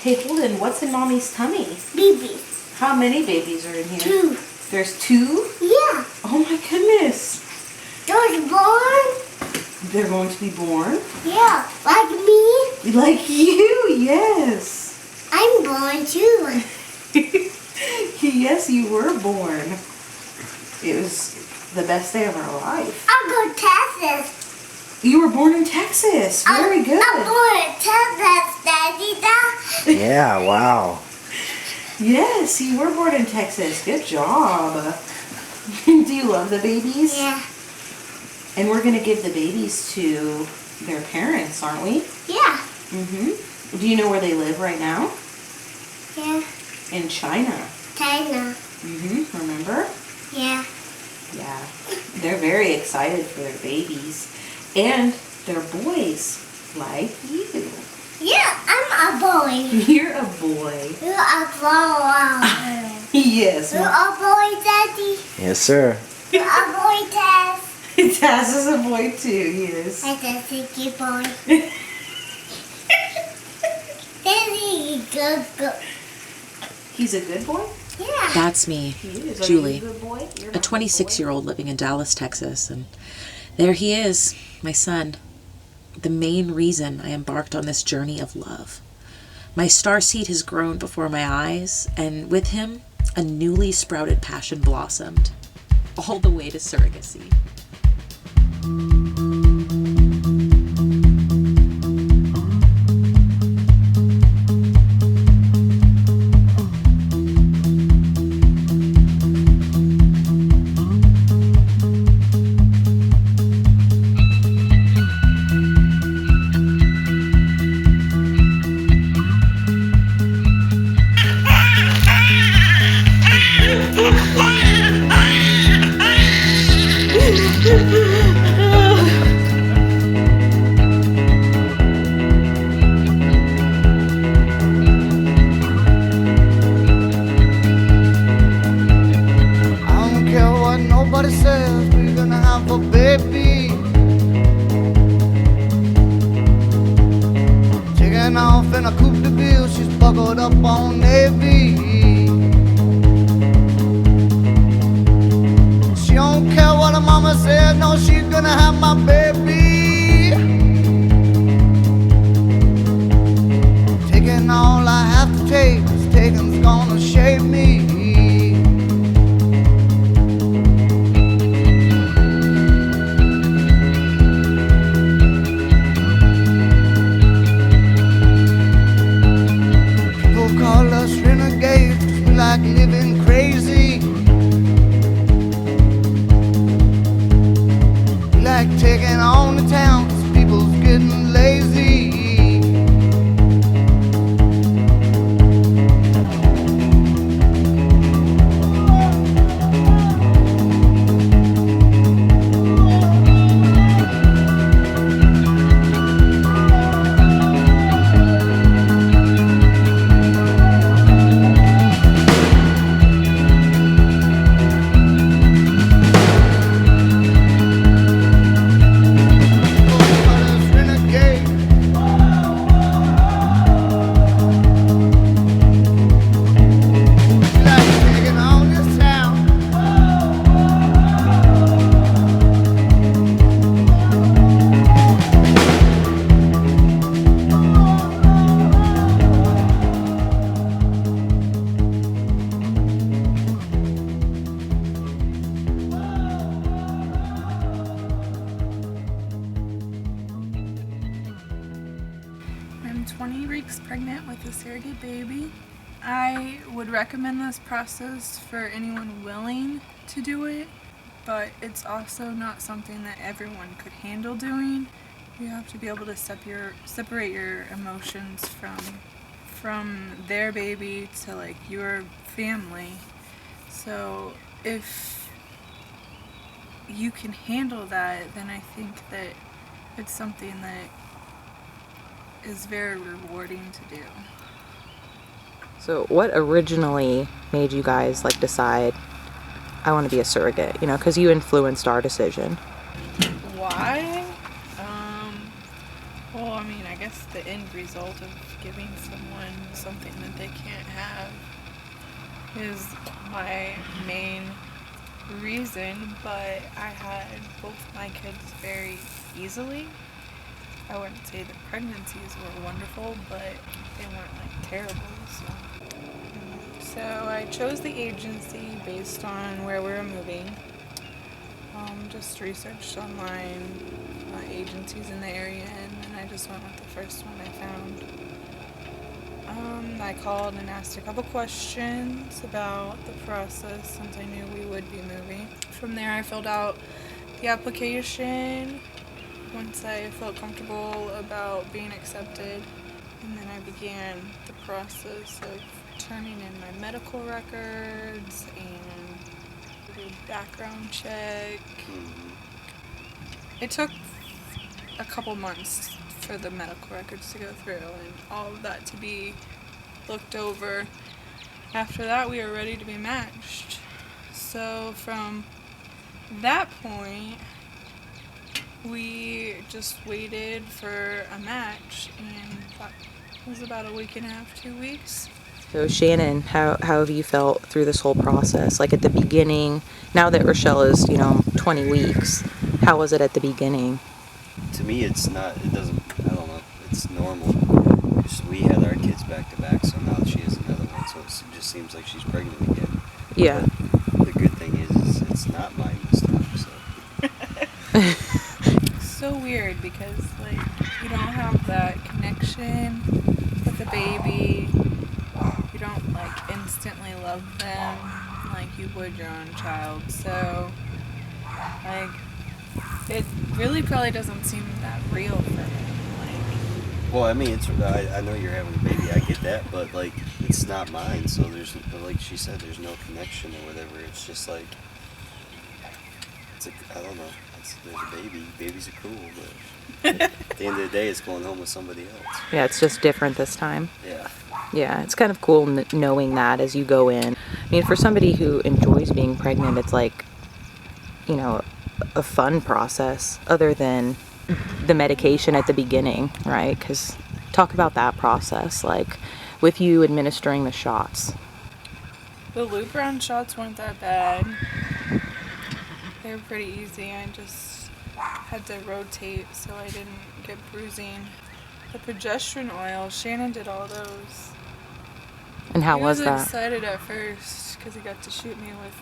Hey, Holden, what's in Mommy's tummy? Baby. How many babies are in here? 2. There's 2? Yeah. Oh my goodness. Those born? They're going to be born? Yeah. Like me? Like you, yes. I'm born too. Yes, you were born. It was the best day of our life. I'll go Texas. You were born in Texas. Very good. I'm born in Texas, Daddy. Yeah, wow. Yes, you were born in Texas. Good job. Do you love the babies? Yeah. And we're going to give the babies to their parents, aren't we? Yeah. Mm-hmm. Do you know where they live right now? Yeah. In China. China. Mm-hmm. Remember? Yeah. Yeah. They're very excited for their babies. And they're boys like you. Yeah, I'm a boy. You're a boy. You're a boy. Yes. You're a boy, Daddy. Yes, sir. You're a boy, Taz. Taz is a boy too, yes. I said, thank you, boy. Daddy, go. He's a good boy? Yeah. That's me, He is. Are Julie, you a good boy? You're a not 26-year-old living in Dallas, Texas, and there he is, my son, the main reason I embarked on this journey of love. My starseed has grown before my eyes, and with him, a newly sprouted passion blossomed, all the way to surrogacy. Nobody says we're gonna have a baby. Taking off in a coupe de ville, she's buckled up on Navy. She don't care what her mama said, no, she's gonna have my baby. Taking all I have to take, 'cause taking's gonna shape me. Call us renegades, 'cause we like living crazy. We like taking on the town, 'cause people's getting lazy. I'm 20 weeks pregnant with a surrogate baby. I would recommend this process for anyone willing to do it, but it's also not something that everyone could handle doing. You have to be able to separate your emotions from their baby to like your family. So if you can handle that, then I think that it's something that is very rewarding to do. So what originally made you guys like decide I want to be a surrogate, you know, because you influenced our decision? Why? Well, I mean, I guess the end result of giving someone something that they can't have is my main reason, but I had both my kids very easily. I wouldn't say the pregnancies were wonderful, but they weren't like terrible. So I chose the agency based on where we were moving. Just researched online agencies in the area, and then I just went with the first one I found. I called and asked a couple questions about the process since I knew we would be moving. From there I filled out the application once I felt comfortable about being accepted, and then I began the process of turning in my medical records and do background check. It took a couple months for the medical records to go through and all of that to be looked over. After that, we were ready to be matched. So from that point, we just waited for a match, and that was about a week and a half, 2 weeks. So Shannon, how have you felt through this whole process? Like at the beginning, now that Rochelle is, 20 weeks, how was it at the beginning? To me, I don't know, it's normal. We had our kids back to back, so now she has another one, so it just seems like she's pregnant again. Yeah. But the good thing is it's not mine this time, so. It's so weird because, you don't have that connection with the baby. You don't, instantly love them like you would your own child. So, it really probably doesn't seem that real for me. Well, I mean, I know you're having a baby, I get that, but, it's not mine, so like she said, there's no connection or whatever. It's just I don't know. There's a baby. Babies are cool, but at the end of the day, it's going home with somebody else. Yeah, it's just different this time. Yeah. Yeah, it's kind of cool knowing that as you go in. I mean, for somebody who enjoys being pregnant, it's a fun process other than the medication at the beginning, right? Because talk about that process, with you administering the shots. The Lupron shots weren't that bad. They were pretty easy. I just had to rotate so I didn't get bruising. The progesterone oil, Shannon did all those. And how was He that? was excited at first because he got to shoot me with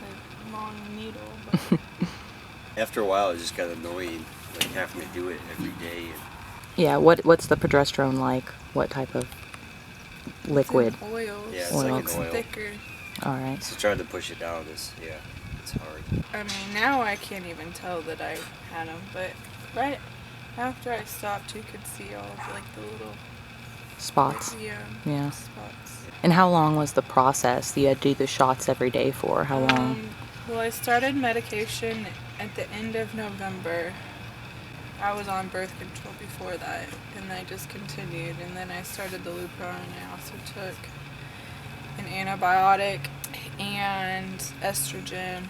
a long needle. But After a while, it just got annoying, having to do it every day. Yeah, what's the progesterone like? What type of liquid? it's in oils. Yeah, it's like an It's oil. thicker. All right. So trying to push it down it's hard. I mean, now I can't even tell that I had them, but right after I stopped, you could see all of the little Spots. Yeah. spots. And how long was the process? You had to do the shots every day for? How long? Well, I started medication at the end of November. I was on birth control before that, and I just continued. And then I started the Lupron, and I also took an antibiotic and estrogen.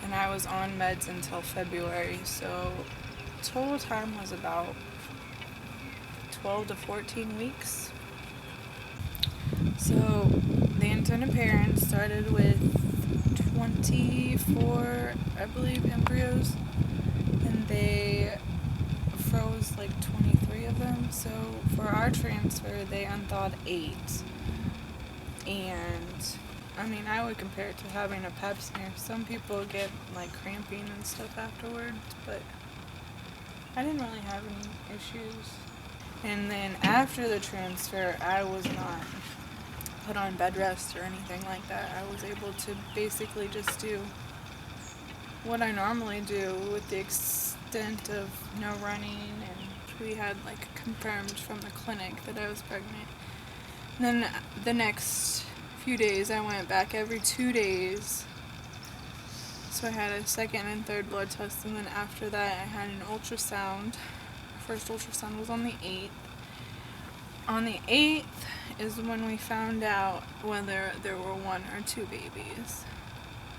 And I was on meds until February, so total time was about 12 to 14 weeks. So the intended parents started with 24, I believe, embryos, and they froze 23 of them. So for our transfer, they unthawed 8. And I mean, I would compare it to having a pap smear. Some people get cramping and stuff afterwards, but I didn't really have any issues. And then after the transfer, I was not put on bed rest or anything like that. I was able to basically just do what I normally do, with the extent of no running, and we had confirmed from the clinic that I was pregnant. And then the next few days I went back every 2 days. So I had a second and third blood test, and then after that I had an ultrasound. First ultrasound was on the 8th. On the 8th is when we found out whether there were 1 or 2 babies.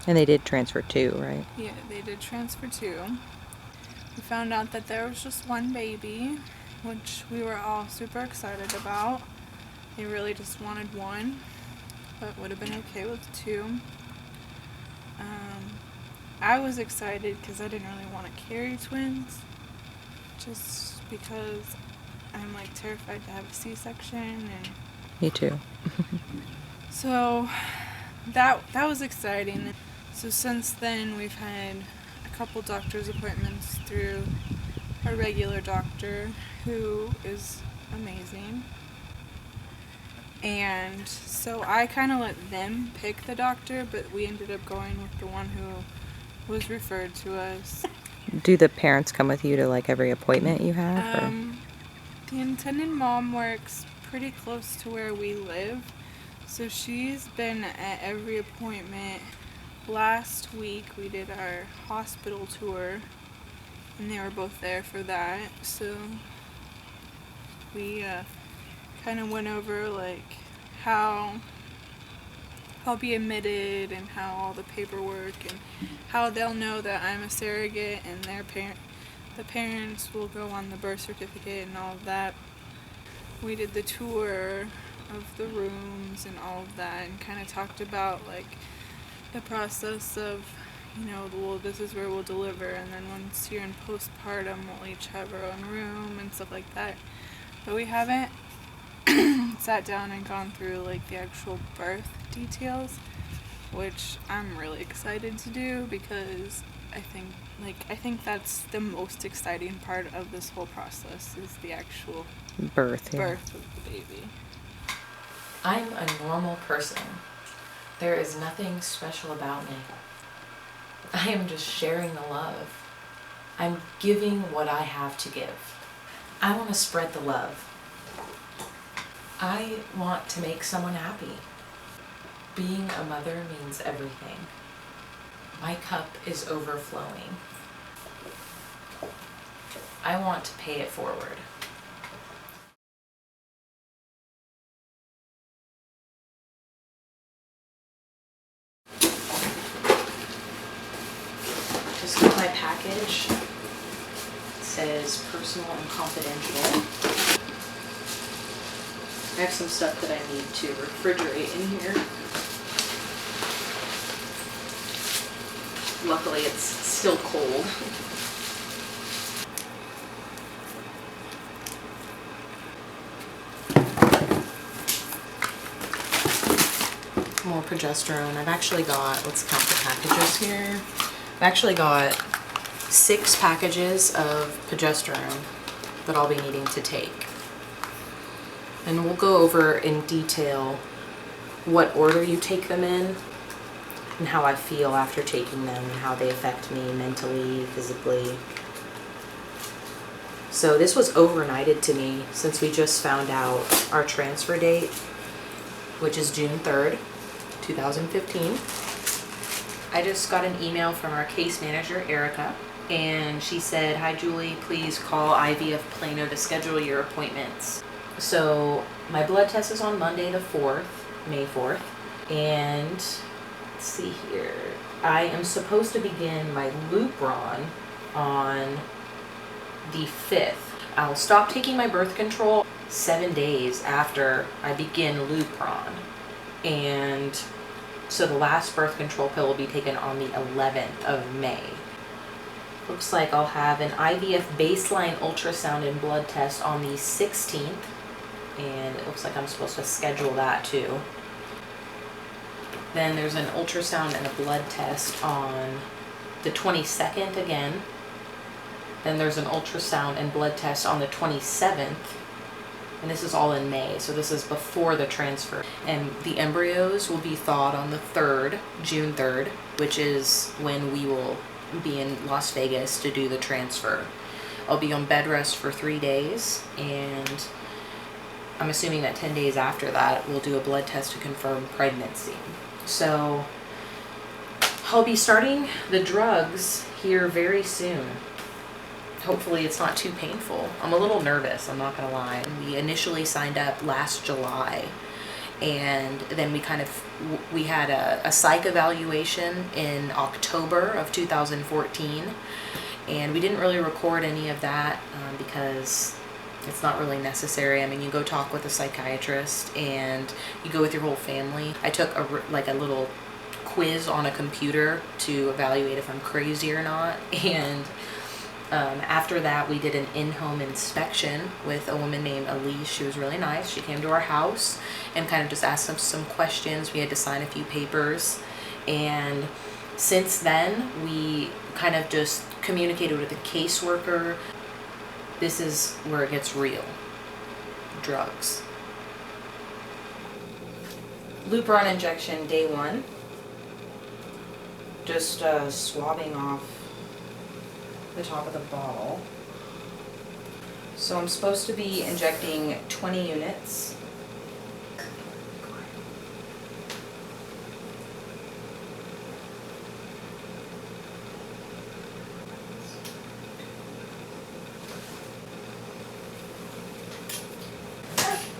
And they did transfer 2, right? Yeah, they did transfer 2. We found out that there was just 1 baby, which we were all super excited about. He really just wanted one, but would have been okay with two. I was excited because I didn't really want to carry twins, just because I'm like terrified to have a C-section, and Me too. so that was exciting. So since then we've had a couple doctor's appointments through a regular doctor who is amazing. And so I kind of let them pick the doctor, but we ended up going with the one who was referred to us. Do the parents come with you to like every appointment you have? Or? The intended mom works pretty close to where we live, so she's been at every appointment. Last week we did our hospital tour, and they were both there for that, so we kind of went over like how I'll be admitted and how all the paperwork and how they'll know that I'm a surrogate, and the parents will go on the birth certificate and all of that. We did the tour of the rooms and all of that, and kind of talked about like the process of, well, this is where we'll deliver, and then once you're in postpartum, we'll each have our own room and stuff like that. But we haven't sat down and gone through like the actual birth details, which I'm really excited to do, because I think that's the most exciting part of this whole process, is the actual Birth. Yeah. birth of the baby. I'm a normal person. There is nothing special about me. I am just sharing the love. I'm giving what I have to give. I want to spread the love. I want to make someone happy. Being a mother means everything. My cup is overflowing. I want to pay it forward. Just got my package. It says personal and confidential. I have some stuff that I need to refrigerate in here. Luckily, it's still cold. More progesterone. I've actually got, let's count the packages here. I've actually got 6 packages of progesterone that I'll be needing to take. And we'll go over in detail what order you take them in and how I feel after taking them and how they affect me mentally, physically. So this was overnighted to me since we just found out our transfer date, which is June 3rd, 2015. I just got an email from our case manager, Erica, and she said, "Hi Julie, please call IVF Plano to schedule your appointments." So my blood test is on Monday the 4th, May 4th, and let's see here. I am supposed to begin my Lupron on the 5th. I'll stop taking my birth control 7 days after I begin Lupron, and so the last birth control pill will be taken on the 11th of May. Looks like I'll have an IVF baseline ultrasound and blood test on the 16th. And it looks like I'm supposed to schedule that too. Then there's an ultrasound and a blood test on the 22nd again. Then there's an ultrasound and blood test on the 27th. And this is all in May, so this is before the transfer. And the embryos will be thawed on the 3rd, June 3rd, which is when we will be in Las Vegas to do the transfer. I'll be on bed rest for 3 days, and I'm assuming that 10 days after that, we'll do a blood test to confirm pregnancy. So I'll be starting the drugs here very soon. Hopefully it's not too painful. I'm a little nervous, I'm not gonna lie. We initially signed up last July, and then we had a psych evaluation in October of 2014, and we didn't really record any of that because It's not really necessary. I mean, you go talk with a psychiatrist and you go with your whole family. I took a little quiz on a computer to evaluate if I'm crazy or not. And after that, we did an in-home inspection with a woman named Elise. She was really nice. She came to our house and kind of just asked us some questions. We had to sign a few papers. And since then, we kind of just communicated with the caseworker. This is where it gets real. Drugs. Lupron injection day 1. Just swabbing off the top of the bottle. So I'm supposed to be injecting 20 units.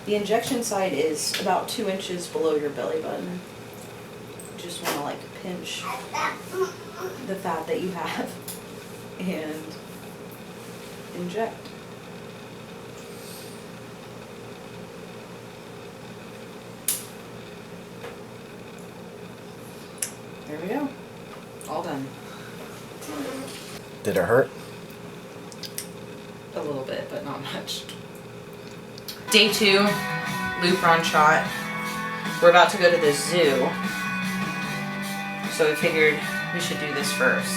The injection site is about 2 inches below your belly button. Just want to like pinch the fat that you have and inject. There we go. All done. Did it hurt? A little bit, but not much. Day 2, Lupron shot. We're about to go to the zoo, so we figured we should do this first.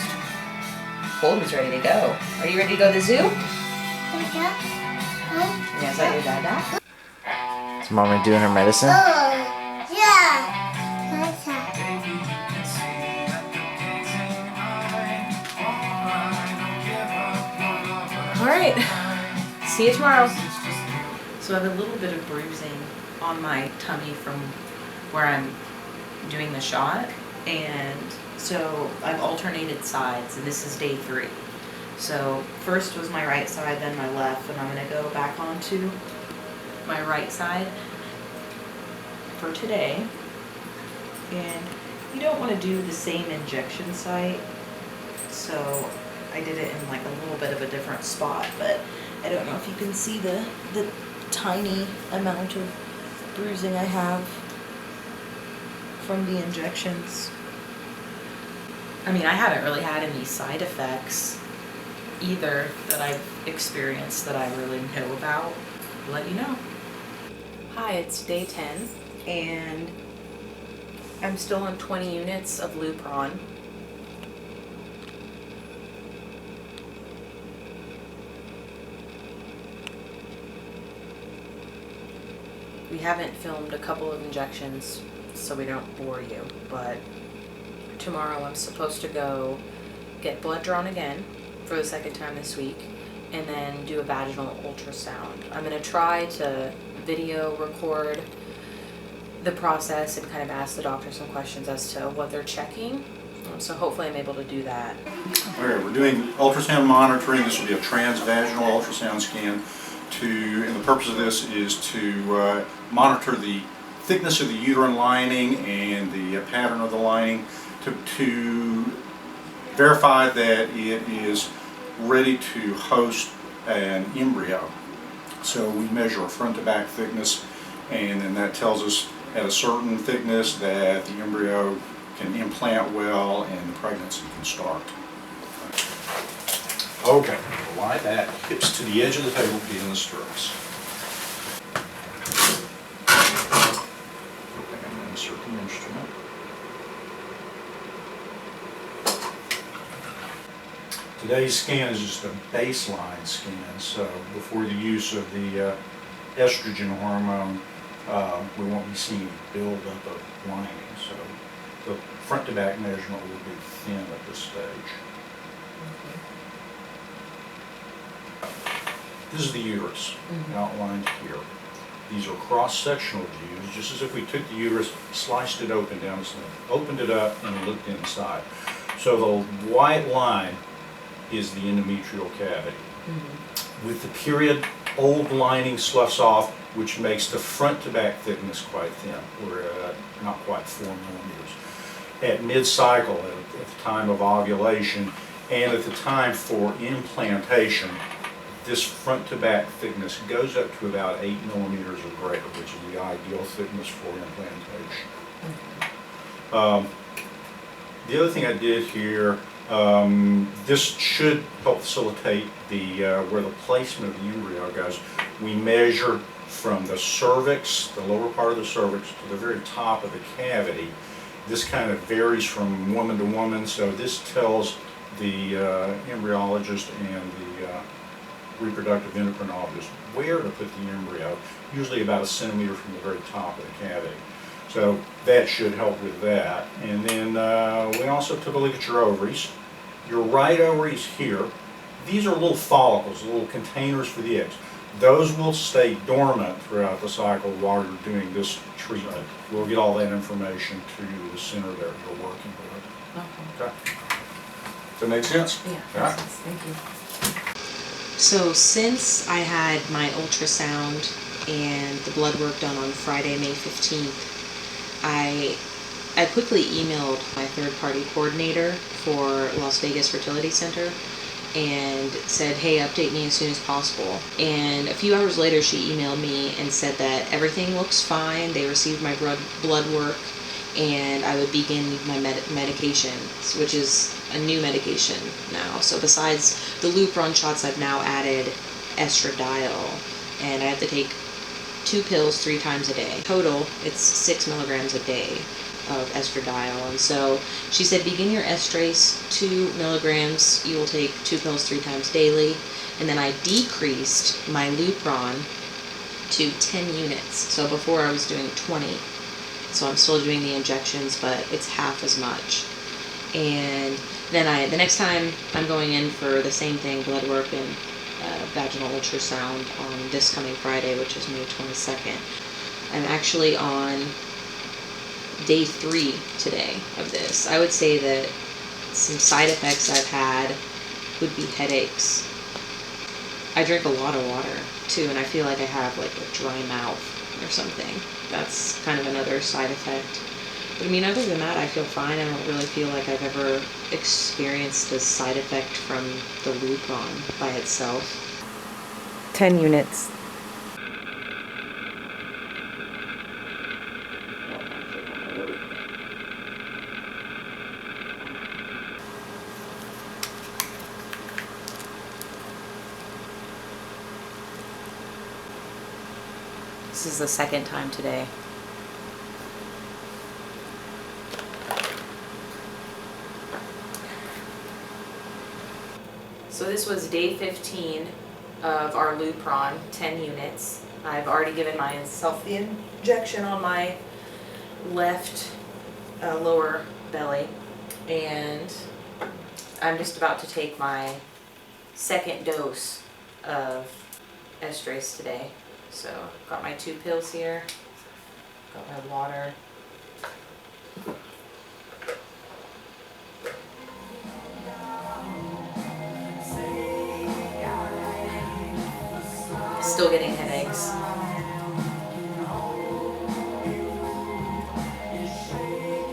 Holden's ready to go. Are you ready to go to the zoo? Yeah, is that your dada? Is Mommy doing her medicine? Yeah. All right. See you tomorrow. So I have a little bit of bruising on my tummy from where I'm doing the shot, and so I've alternated sides, and this is day 3. So first was my right side, then my left, and I'm gonna go back onto my right side for today. And you don't want to do the same injection site, so I did it in like a little bit of a different spot, but I don't know if you can see the tiny amount of bruising I have from the injections. I mean, I haven't really had any side effects either that I've experienced that I really know about. I'll let you know. Hi, it's day 10 and I'm still on 20 units of Lupron. We haven't filmed a couple of injections so we don't bore you, but tomorrow I'm supposed to go get blood drawn again for the 2nd time this week and then do a vaginal ultrasound. I'm going to try to video record the process and kind of ask the doctor some questions as to what they're checking. So hopefully I'm able to do that. All right, we're doing ultrasound monitoring. This will be a transvaginal ultrasound scan. And the purpose of this is to monitor the thickness of the uterine lining and the pattern of the lining to verify that it is ready to host an embryo. So we measure a front to back thickness, and then that tells us at a certain thickness that the embryo can implant well and the pregnancy can start. Okay, lie back, hips to the edge of the table, feet in the stirrups. I'm going to insert the instrument. Today's scan is just a baseline scan, so before the use of the estrogen hormone, we won't be seeing buildup of lining. So the front to back measurement will be thin at this stage. This is the uterus, outlined here. These are cross-sectional views, just as if we took the uterus, sliced it open down the center, opened it up, and looked inside. So the white line is the endometrial cavity. With the period, old lining sloughs off, which makes the front to back thickness quite thin. We're at not quite 4 millimeters. At mid-cycle, at the time of ovulation, and at the time for implantation, this front to back thickness goes up to about 8 millimeters or greater, which is the ideal thickness for implantation. The other thing I did here, this should help facilitate the where the placement of the embryo goes. We measure from the cervix, the lower part of the cervix, to the very top of the cavity. This kind of varies from woman to woman, so this tells the embryologist and the reproductive endocrinologist where to put the embryo, usually about 1 centimeter from the very top of the cavity. So that should help with that. And then we also took a look at your ovaries. Your right ovaries here, these are little follicles, little containers for the eggs. Those will stay dormant throughout the cycle while you're doing this treatment. We'll get all that information to the center that you're working with. Okay. Does that make sense? Yeah, Yeah. makes sense. Thank you. So since I had my ultrasound and the blood work done on Friday, May 15th, I quickly emailed my third-party coordinator for Las Vegas Fertility Center and said, hey, update me as soon as possible. And a few hours later, she emailed me and said that everything looks fine. They received my blood work, and I would begin my medication, which is a new medication now. So besides the Lupron shots, I've now added estradiol, and I have to take 2 pills 3 times a day. Total, it's 6 milligrams a day of estradiol. And so she said, begin your estrace 2 milligrams. You will take 2 pills 3 times daily. And then I decreased my Lupron to 10 units. So before I was doing 20. So I'm still doing the injections, but it's half as much. And then the next time I'm going in for the same thing, blood work and vaginal ultrasound on this coming Friday, which is May 22nd. I'm actually on day 3 today of this. I would say that some side effects I've had would be headaches. I drink a lot of water too, and I feel like I have like a dry mouth or something. That's kind of another side effect. But I mean, other than that, I feel fine. I don't really feel like I've ever experienced a side effect from the Lupron by itself. 10 units. This is the second time today. So this was day 15 of our Lupron, 10 units. I've already given myself the injection on my left lower belly, and I'm just about to take my second dose of estrace today. So got my 2 pills here, got my water. Still getting headaches.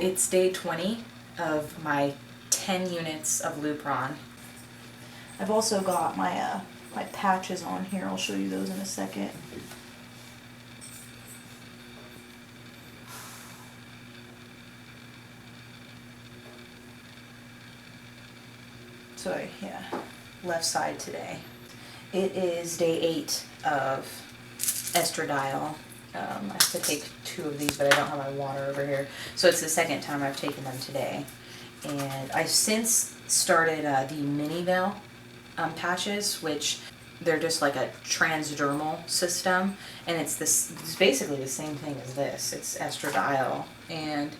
It's day 20 of my 10 units of Lupron. I've also got my my patches on here. I'll show you those in a second. So yeah, left side today. It is day 8 of estradiol. I have to take 2 of these, but I don't have my water over here. So it's the second time I've taken them today. And I've since started the Minivel patches, which they're just like a transdermal system. And it's basically the same thing as this. It's estradiol. And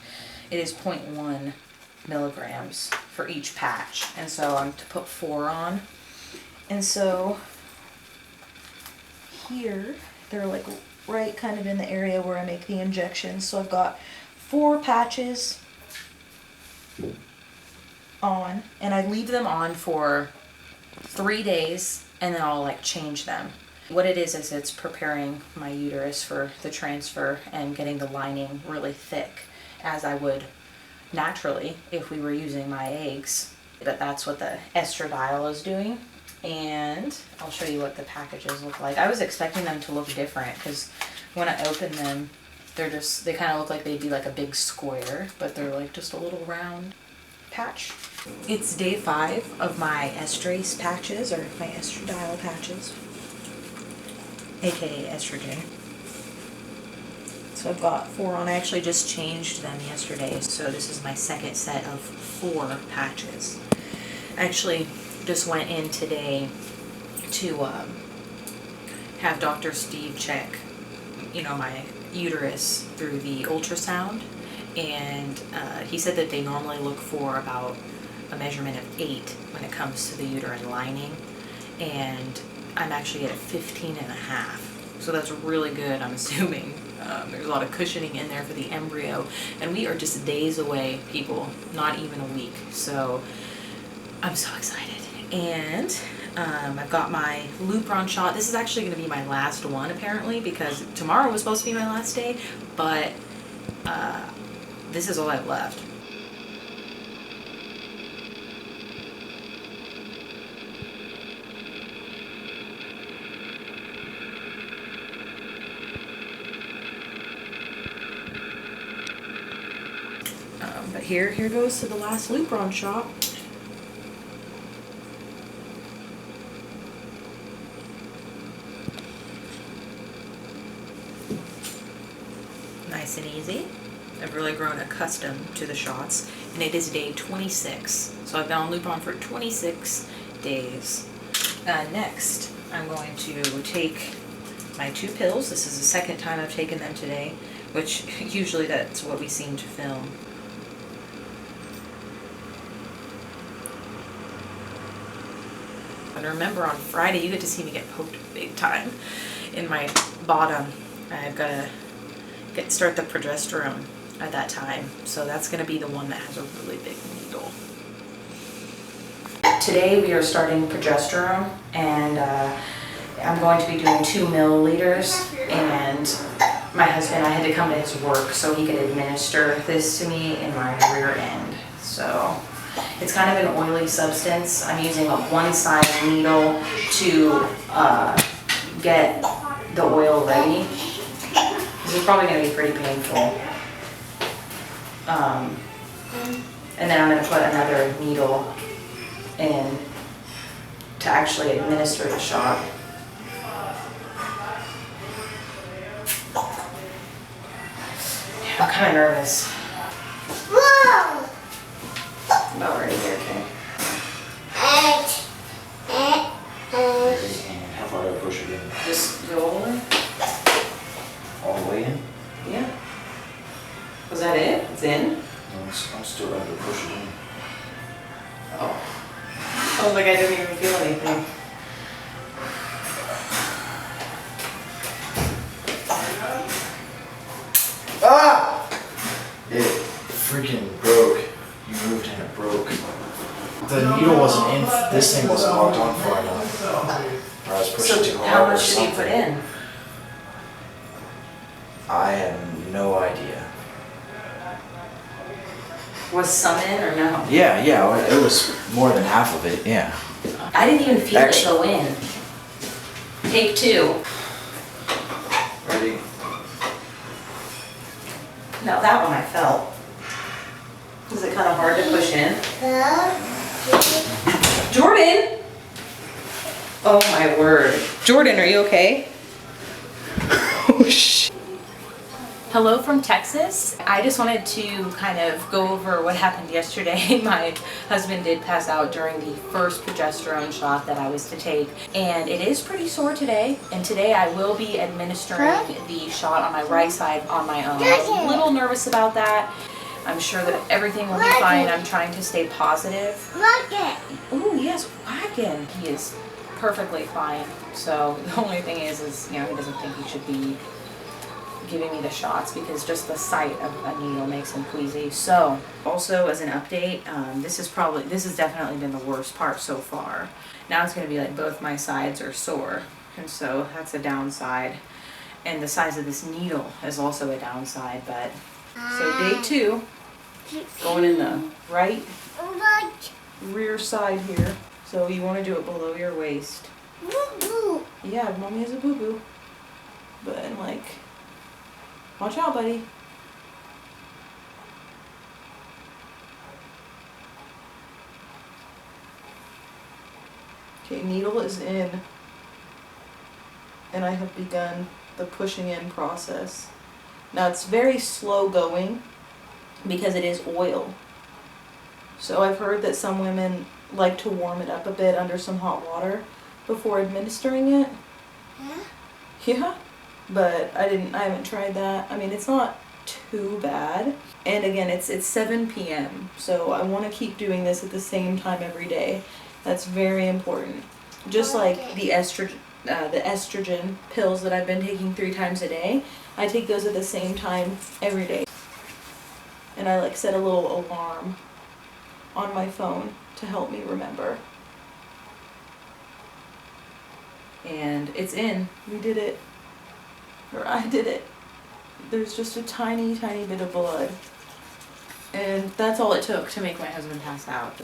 it is 0.1 milligrams for each patch. And so I'm to put 4 on. And so here, they're like right kind of in the area where I make the injections. So I've got 4 patches on, and I leave them on for 3 days, and then I'll like change them. What it is it's preparing my uterus for the transfer and getting the lining really thick, as I would naturally if we were using my eggs. But that's what the estradiol is doing. And I'll show you what the packages look like. I was expecting them to look different because when I opened them, they kind of look like they'd be like a big square, but they're like just a little round patch. It's day 5 of my estrase patches, or my estradiol patches, aka estrogen. So I've got 4 on. I actually just changed them yesterday, so this is my second set of 4 patches. I actually just went in today to have Dr. Steve check, my uterus through the ultrasound, and he said that they normally look for about a measurement of 8 when it comes to the uterine lining, and I'm actually at a 15.5, so that's really good. I'm assuming there's a lot of cushioning in there for the embryo, and we are just days away, people, not even a week, so I'm so excited. And I've got my Lupron shot. This is actually going to be my last one apparently, because tomorrow was supposed to be my last day, but this is all I've left. But here goes to the last Lupron shot. Nice and easy. I've really grown accustomed to the shots, and it is day 26. So I've been on Lupron for 26 days. Next, I'm going to take my 2 pills. This is the second time I've taken them today, which usually that's what we seem to film. And remember, on Friday you get to see me get poked big time in my bottom. I've got to start the progesterone at that time, so that's going to be the one that has a really big needle. Today we are starting progesterone, and I'm going to be doing 2 milliliters, and my husband, I had to come to his work so he could administer this to me in my rear end. So it's kind of an oily substance. I'm using a one-sided needle to get the oil ready. This is probably going to be pretty painful. And then I'm going to put another needle in to actually administer the shot. I'm kind of nervous. Whoa! About ready here, okay? And how far do I push it in? Just go all the way? All the way in? Yeah. Was that it? It's in? No, I'm still ready to push it in. Oh. I was like, I didn't even feel anything. Ah! It freaking broke. You moved and it broke. The needle wasn't in, this thing wasn't locked on far enough. Or I was pushing too So hard how or much did something. you put in? I have no idea. Was some in or no? Yeah, it was more than half of it, yeah. I didn't even feel Extra. it go in. Take 2. Ready? Now that one I felt. Was it kind of hard to push in? Jordan! Oh my word. Jordan, are you okay? Oh shit. Hello from Texas. I just wanted to kind of go over what happened yesterday. My husband did pass out during the first progesterone shot that I was to take, and it is pretty sore today. And today I will be administering the shot on my right side on my own. I'm a little nervous about that. I'm sure that everything will be fine. I'm trying to stay positive. Oh yes, Wagon. He is perfectly fine. So the only thing is he doesn't think he should be giving me the shots because just the sight of a needle makes him queasy. So also as an update, this has definitely been the worst part so far. Now it's going to be like both my sides are sore, and so that's a downside. And the size of this needle is also a downside. But so day 2, going in the right rear side here. So you want to do it below your waist. Boo-boo. Yeah, mommy has a boo-boo. But like, watch out, buddy. Okay, needle is in. And I have begun the pushing in process. Now it's very slow going because it is oil. So I've heard that some women like to warm it up a bit under some hot water before administering it. Yeah? Yeah, but I haven't tried that. I mean, it's not too bad. And again, it's 7 p.m. So I want to keep doing this at the same time every day. That's very important. Just like the estrogen pills that I've been taking 3 times a day, I take those at the same time every day. And I like set a little alarm on my phone to help me remember. And it's in. We did it. Or I did it. There's just a tiny, tiny bit of blood. And that's all it took to make my husband pass out.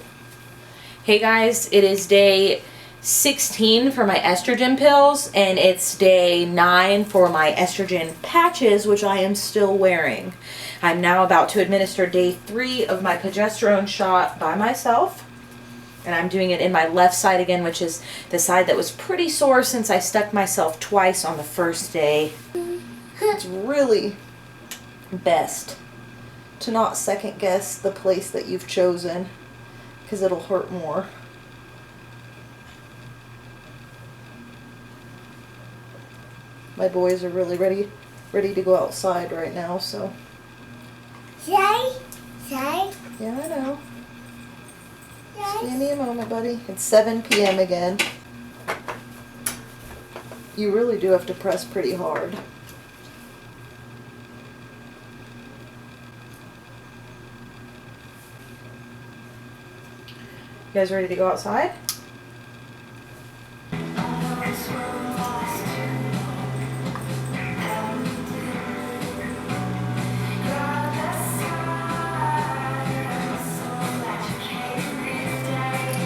Hey guys, it is day 16 for my estrogen pills, and it's day 9 for my estrogen patches, which I am still wearing. I'm now about to administer day 3 of my progesterone shot by myself. And I'm doing it in my left side again, which is the side that was pretty sore since I stuck myself twice on the first day. It's really best to not second guess the place that you've chosen, because it'll hurt more. My boys are really ready to go outside right now, so. Say. Yeah, I know. Just Say. give me a moment, buddy. It's 7 p.m. again. You really do have to press pretty hard. You guys ready to go outside?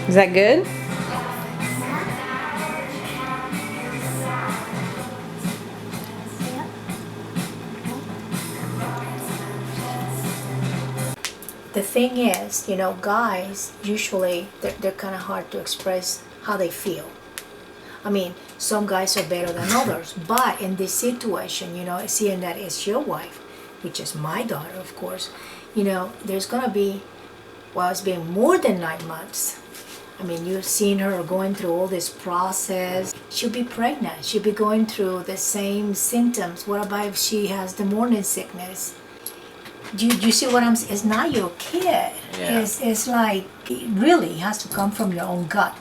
Is that good? The thing is, guys, usually they're kind of hard to express how they feel. I mean, some guys are better than others, but in this situation, seeing that it's your wife, which is my daughter, of course, there's going to be, well, it's been more than 9 months. I mean, you've seen her going through all this process. She'll be pregnant. She'll be going through the same symptoms. What about if she has the morning sickness? Do you see what I'm saying? It's not your kid. Yeah. It's like, it really has to come from your own gut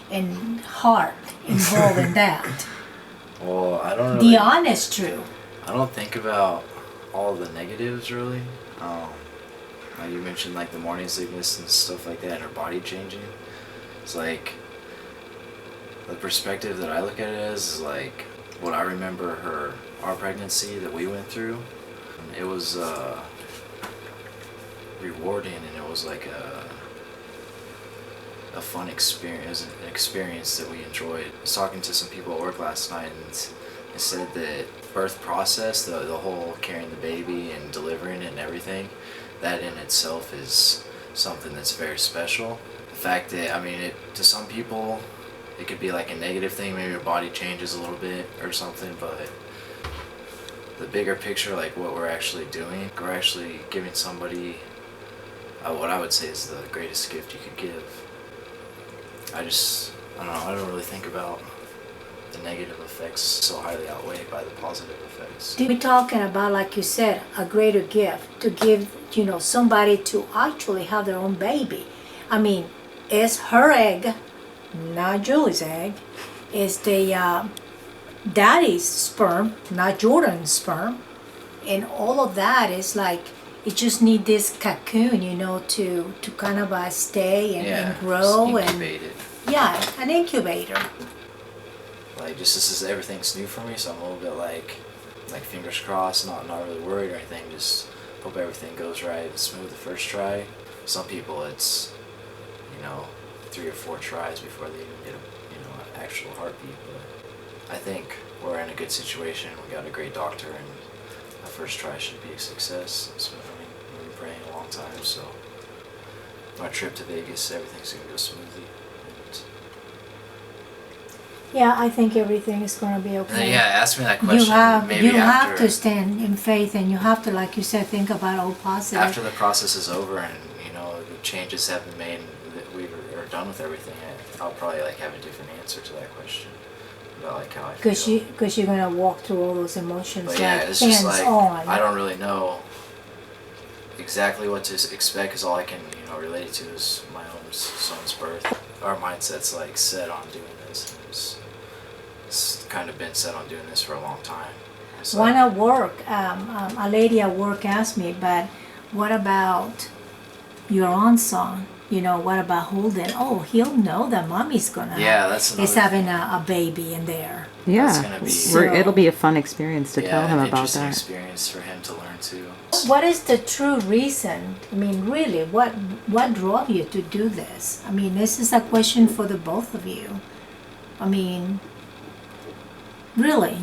and heart involved in that. Well, I don't really. The honest truth. I don't think about all the negatives really. Like you mentioned, like the morning sickness and stuff like that, and her body changing. It's like the perspective that I look at it as is like what I remember our pregnancy that we went through. It was rewarding, and it was like a fun experience. It was an experience that we enjoyed. I was talking to some people at work last night, and they said that birth process, the whole carrying the baby and delivering it and everything, that in itself is something that's very special. The fact that, I mean, to some people, it could be like a negative thing, maybe your body changes a little bit or something, but the bigger picture, like what we're actually doing, we're actually giving somebody what I would say is the greatest gift you could give. I don't know, I don't really think about the negative effects so highly outweighed by the positive effects. We're talking about, like you said, a greater gift to give, somebody to actually have their own baby. I mean, it's her egg, not Julie's egg. It's the daddy's sperm, not Jordan's sperm. And all of that is like, it just need this cocoon, to kind of stay and grow. Incubated. Yeah, an incubator. Like, this is everything's new for me, so I'm a little bit like fingers crossed, not really worried or anything. Just hope everything goes right and smooth the first try. Some people, it's 3 or 4 tries before they even get an actual heartbeat. But I think we're in a good situation. We got a great doctor, and my first try should be a success. So we've been praying a long time. So our trip to Vegas, everything's gonna go smoothly. Yeah, I think everything is going to be okay. Yeah, ask me that question. You have to stand in faith, and you have to, like you said, think about all positive. After the process is over and the changes have been made, that we are done with everything, I'll probably have a different answer to that question about how I feel. Because you're going to walk through all those emotions, but yeah, it's just on. I don't really know exactly what to expect, because all I can relate to is my own son's birth. Our mindset's set on doing this. It's kind of been set on doing this for a long time. One at work, a lady at work asked me, but what about your own son? What about Holden? Oh, he'll know that mommy's gonna is having a baby in there. Yeah, it'll be a fun experience to tell him about interesting that. Experience for him to learn too. What is the true reason? I mean, really, what drove you to do this? I mean, this is a question for the both of you. I mean, really,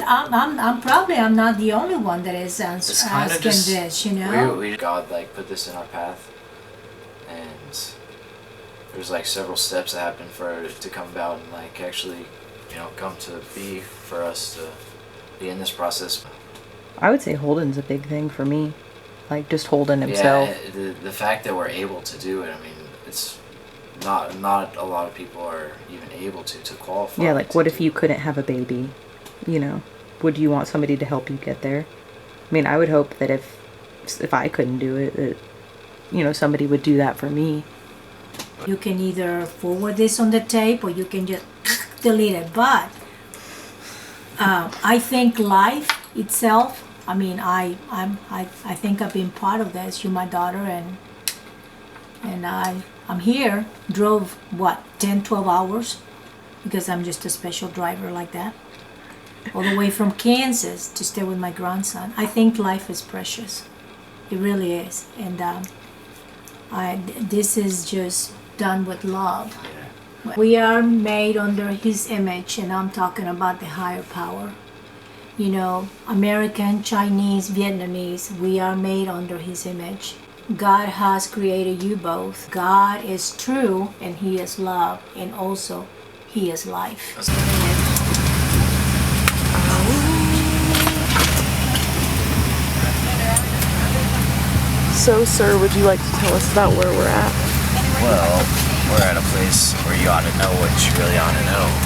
I'm not the only one that is asking this, We God put this in our path, and there's several steps that happen for it to come about and actually come to be for us to be in this process. I would say Holden's a big thing for me, just Holden himself. Yeah, the fact that we're able to do it, I mean, it's not a lot of people are even able to qualify. Yeah, what if you couldn't have a baby? Would you want somebody to help you get there? I mean, I would hope that if I couldn't do it, that somebody would do that for me. You can either forward this on the tape or you can just delete it. But I think life itself. I mean, I think I've been part of this. You're my daughter, and I'm here. Drove 10, 12 hours, because I'm just a special driver like that. All the way from Kansas to stay with my grandson. I think life is precious. It really is, and this is just done with love. We are made under His image, and I'm talking about the higher power. American, Chinese, Vietnamese, we are made under His image. God has created you both. God is true, and He is love, and also He is life. So, sir, would you like to tell us about where we're at? Well, we're at a place where you ought to know what you really ought to know.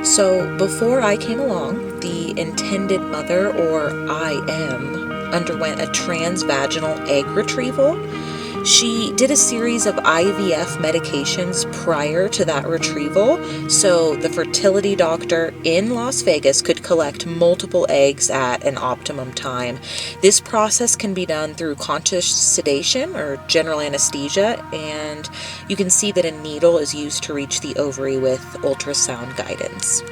So before I came along, the intended mother, or IM, underwent a transvaginal egg retrieval. She did a series of IVF medications prior to that retrieval, so the fertility doctor in Las Vegas could collect multiple eggs at an optimum time. This process can be done through conscious sedation or general anesthesia, and you can see that a needle is used to reach the ovary with ultrasound guidance.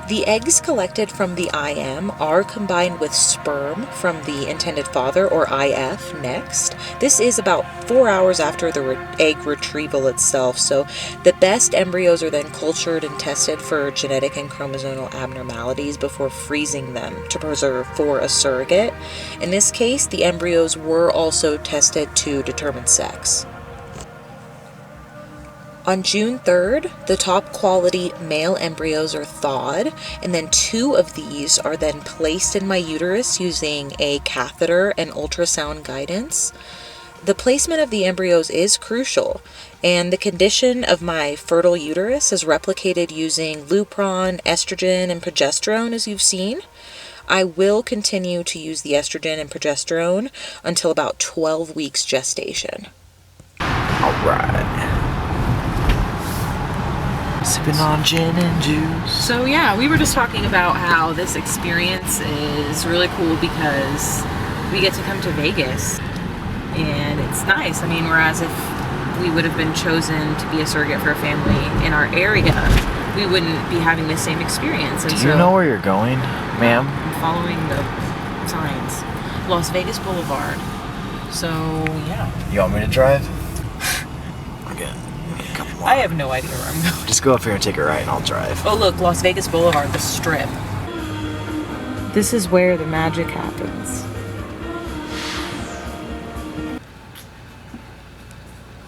The eggs collected from the IM are combined with sperm from the intended father, or IF, next. This is about 4 hours after the egg retrieval itself, so the best embryos are then cultured and tested for genetic and chromosomal abnormalities before freezing them to preserve for a surrogate. In this case, the embryos were also tested to determine sex. On June 3rd, the top quality male embryos are thawed, and then 2 of these are then placed in my uterus using a catheter and ultrasound guidance. The placement of the embryos is crucial, and the condition of my fertile uterus is replicated using Lupron, estrogen, and progesterone, as you've seen. I will continue to use the estrogen and progesterone until about 12 weeks gestation. All right. Sipping on gin and juice. So yeah, we were just talking about how this experience is really cool because we get to come to Vegas and it's nice. I mean, whereas if we would have been chosen to be a surrogate for a family in our area, we wouldn't be having the same experience. And Do you know where you're going, ma'am? I'm following the signs. Las Vegas Boulevard. So yeah. You want me to drive? Okay. I have no idea where I'm going. Just go up here and take a ride and I'll drive. Oh look, Las Vegas Boulevard, the Strip. This is where the magic happens.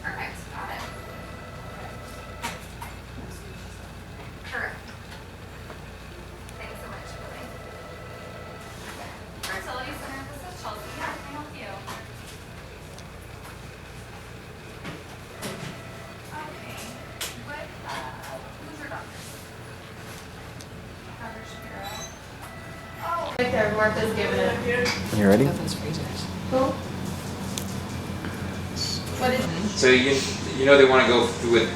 Perfect. Got it. Correct. Thanks so much, Lily. Fertility Center, this is Chelsea. How can I help you? Okay. Who's your doctor? Dr. Shapiro. Oh, right there. Martha's giving it. You ready? Who? What is So you know they want to go with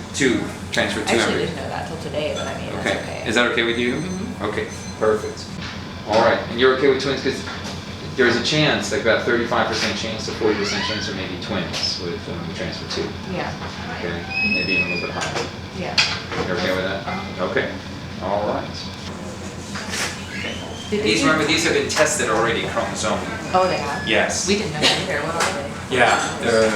transfer two I actually embryos. didn't know that till today, but I mean, Okay. that's okay. Is that okay with you? Okay, perfect. All right, and you're okay with twins because there's a chance, like about 35% chance to 40% chance of maybe twins with transfer two. Yeah, Okay, maybe even a little bit higher. yeah. You're okay with that? Okay. All right. Did These, they- remember, these have been tested already chromosomally. Oh, they have? Yes. We didn't know that either. What are they? Yeah, they're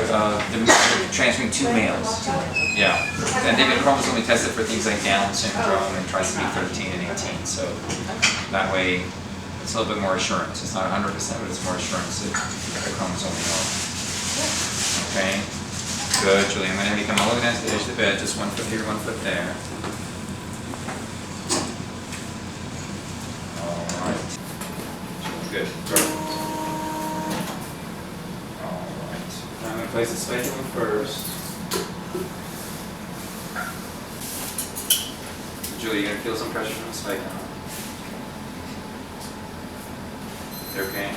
transferring 2 males. Yeah, and they've been chromosomally tested for things like Down syndrome and trisomy 13 and 18. So that way, it's a little bit more assurance. It's not 100%, but it's more assurance that the chromosome normal. Okay. Good, Julie. I'm going to have you come all the way down to the edge of the bed. Just 1 foot here, 1 foot there. All right. Good. Perfect. All right. Now I'm going to place the speculum first. Julie, you're going to feel some pressure from the speculum. You okay?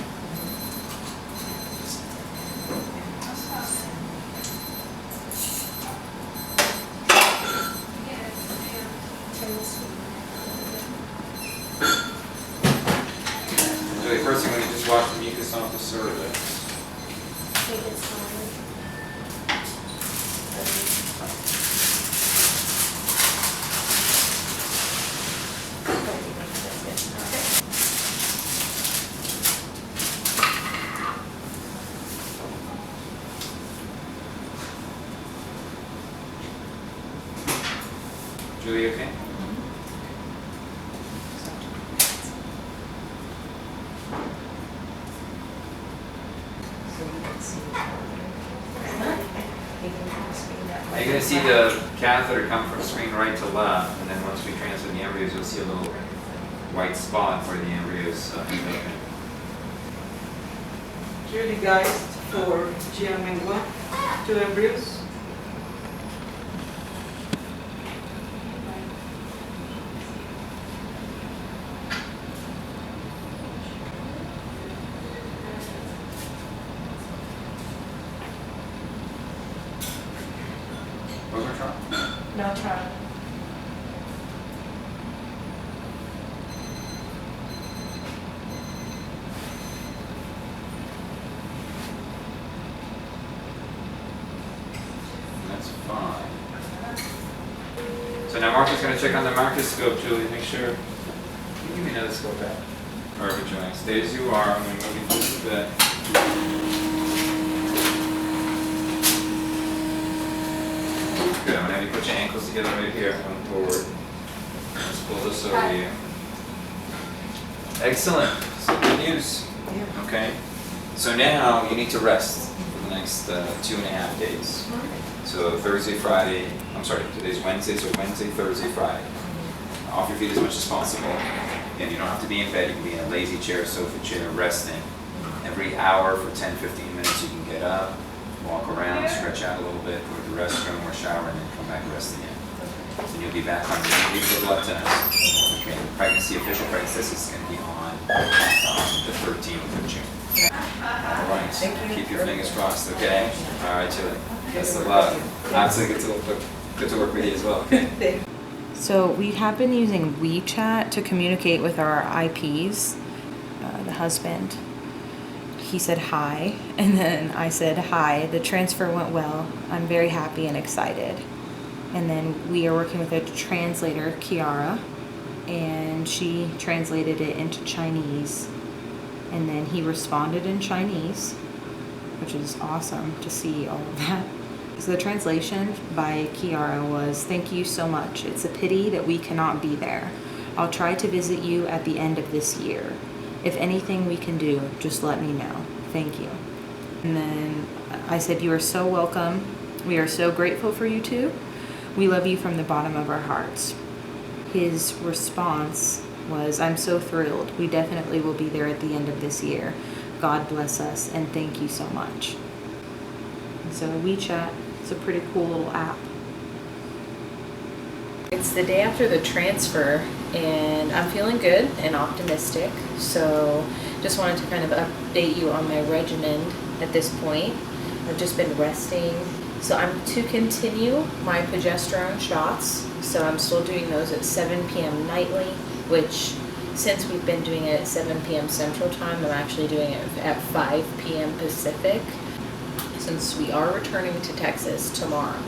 Julie, first I'm going to just wash the mucus off the cervix. Julie, okay? You're going to see the catheter come from screen right to left, and then once we transfer the embryos, you'll see a little white spot where the embryos end up in. Julie guys for Giamengua, 2 embryos. What was our trial? No trial. That's fine. So now Martha's going to check on the microscope, Julie, make sure me know this go back. Perfect, Julian. Stay as you are. I'm going to move you just a bit. Good. I'm going to have you put your ankles together right here. Come forward. Let's pull this over you. Excellent. So good news. Yeah. Okay. So now you need to rest for the next 2.5 days. So Thursday, Friday, I'm sorry, today's Wednesday, so Wednesday, Thursday, Friday. Off your feet as much as possible. And you don't have to be in bed, you can be in a lazy chair, sofa chair, resting. Every hour for 10-15 minutes you can get up, walk around, stretch out a little bit, go to the restroom or shower, and then come back and rest again. And you'll be back on duty for blood test. Okay, the pregnancy, official pregnancy test is going to be on the 13th of June. All right, keep your fingers crossed, okay? All right, Julie. Best of luck. Absolutely good to work with you as well, okay? So we have been using WeChat to communicate with our IPs. The husband, he said hi, and then I said hi. The transfer went well. I'm very happy and excited. And then we are working with a translator, Kiara, and she translated it into Chinese. And then he responded in Chinese, which is awesome to see all of that. So the translation by Kiara was, "Thank you so much. It's a pity that we cannot be there. I'll try to visit you at the end of this year. If anything we can do, just let me know. Thank you." And then I said, "You are so welcome. We are so grateful for you too. We love you from the bottom of our hearts." His response was, "I'm so thrilled. We definitely will be there at the end of this year. God bless us and thank you so much." And so WeChat, it's a pretty cool little app. It's the day after the transfer and I'm feeling good and optimistic. So just wanted to kind of update you on my regimen at this point. I've just been resting. So I'm to continue my progesterone shots. So I'm still doing those at 7 p.m. nightly, which since we've been doing it at 7 p.m. Central Time, I'm actually doing it at 5 p.m. Pacific, since we are returning to Texas tomorrow.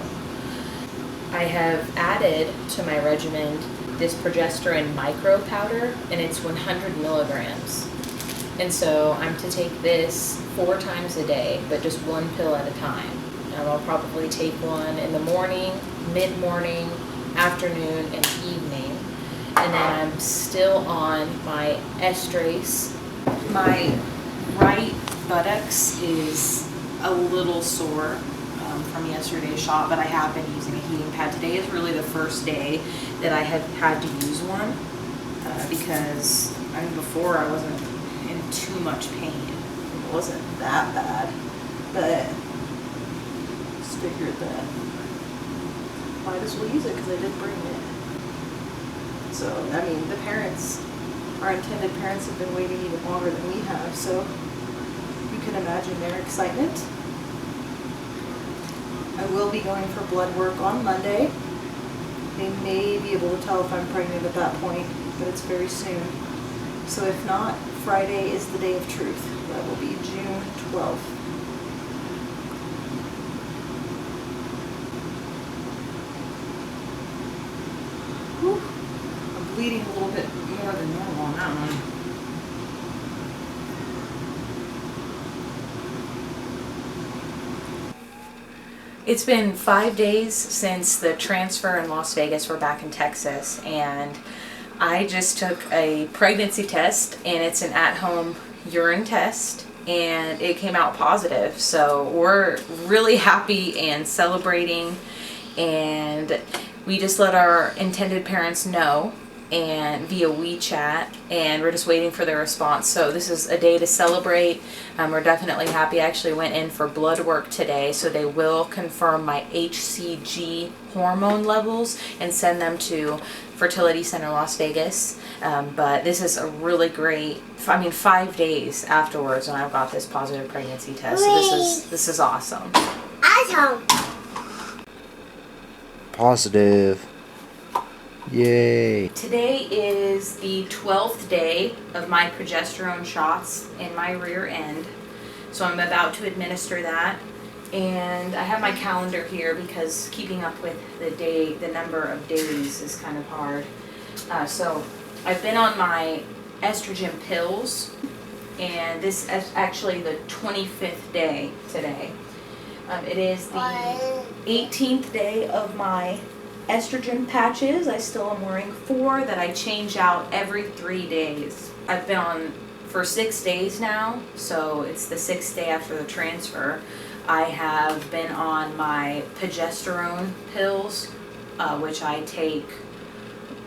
I have added to my regimen this progesterone micro powder, and it's 100 milligrams. And so I'm to take this 4 times a day, but just 1 pill at a time. And I'll probably take one in the morning, mid-morning, afternoon, and evening. And then I'm still on my estrase. My right buttocks is a little sore from yesterday's shot, but I have been using a heating pad. Today is really the first day that I have had to use one because I mean before I wasn't in too much pain. It wasn't that bad, but just figured that might as well use it because I did bring it. So I mean the parents, our intended parents, have been waiting even longer than we have, so you can imagine their excitement. I will be going for blood work on Monday. They may be able to tell if I'm pregnant at that point, but it's very soon. So if not, Friday is the day of truth. That will be June 12th. Whew. I'm bleeding a little bit more than normal on that one. It's been 5 days since the transfer in Las Vegas. We're back in Texas, and I just took a pregnancy test, and it's an at-home urine test, and it came out positive. So we're really happy and celebrating, and we just let our intended parents know and via WeChat, and we're just waiting for their response. So this is a day to celebrate. We're definitely happy. I actually went in for blood work today, so they will confirm my HCG hormone levels and send them to Fertility Center Las Vegas. But this is a really great, 5 days afterwards when I've got this positive pregnancy test. So this is awesome. Awesome. Positive. Yay. Today is the 12th day of my progesterone shots in my rear end. So I'm about to administer that. And I have my calendar here because keeping up with the number of days is kind of hard. So I've been on my estrogen pills, and this is actually the 25th day today. It is the 18th day of my estrogen patches. I still am wearing 4 that I change out every 3 days. I've been on for 6 days now, so it's the 6th day after the transfer. I have been on my progesterone pills, which I take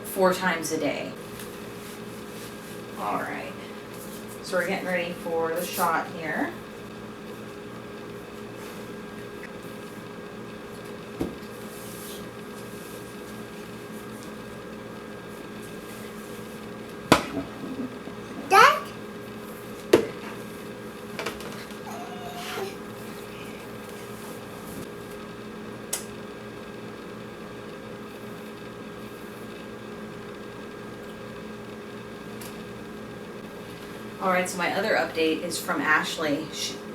4 times a day. All right, so we're getting ready for the shot here. Alright, so my other update is from Ashley,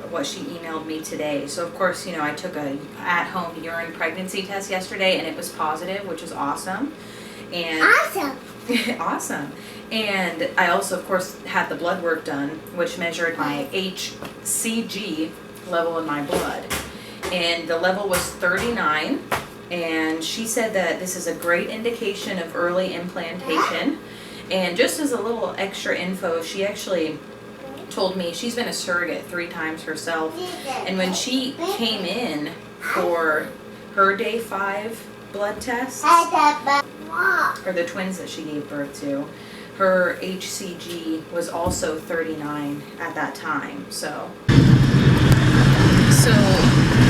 what she emailed me today. So of course, you know, I took a at-home urine pregnancy test yesterday and it was positive, which is awesome. And awesome! Awesome. And I also, of course, had the blood work done, which measured my HCG level in my blood. And the level was 39. And she said that this is a great indication of early implantation. And just as a little extra info, she actually told me she's been a surrogate 3 times herself. And when she came in for her day 5 blood tests, or the twins that she gave birth to, her HCG was also 39 at that time. So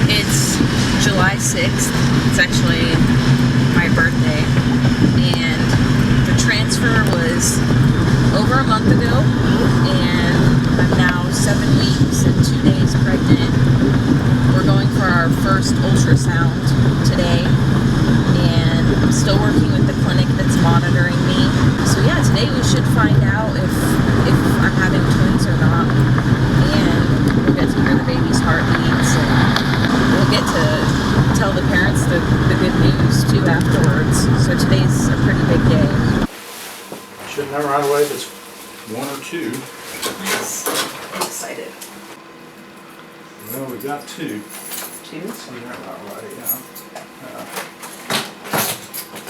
it's July 6th. It's actually my birthday. And transfer was over a month ago, and I'm now 7 weeks and 2 days pregnant. We're going for our first ultrasound today, and I'm still working with the clinic that's monitoring me. So yeah, today we should find out if I'm having twins or not, and we'll get to hear the baby's heartbeats, and we'll get to tell the parents the good news too afterwards. So today's a pretty big day. Should know right away if it's 1 or 2. Nice. I'm excited. Well, we got 2. 2? See, they're not right, yeah.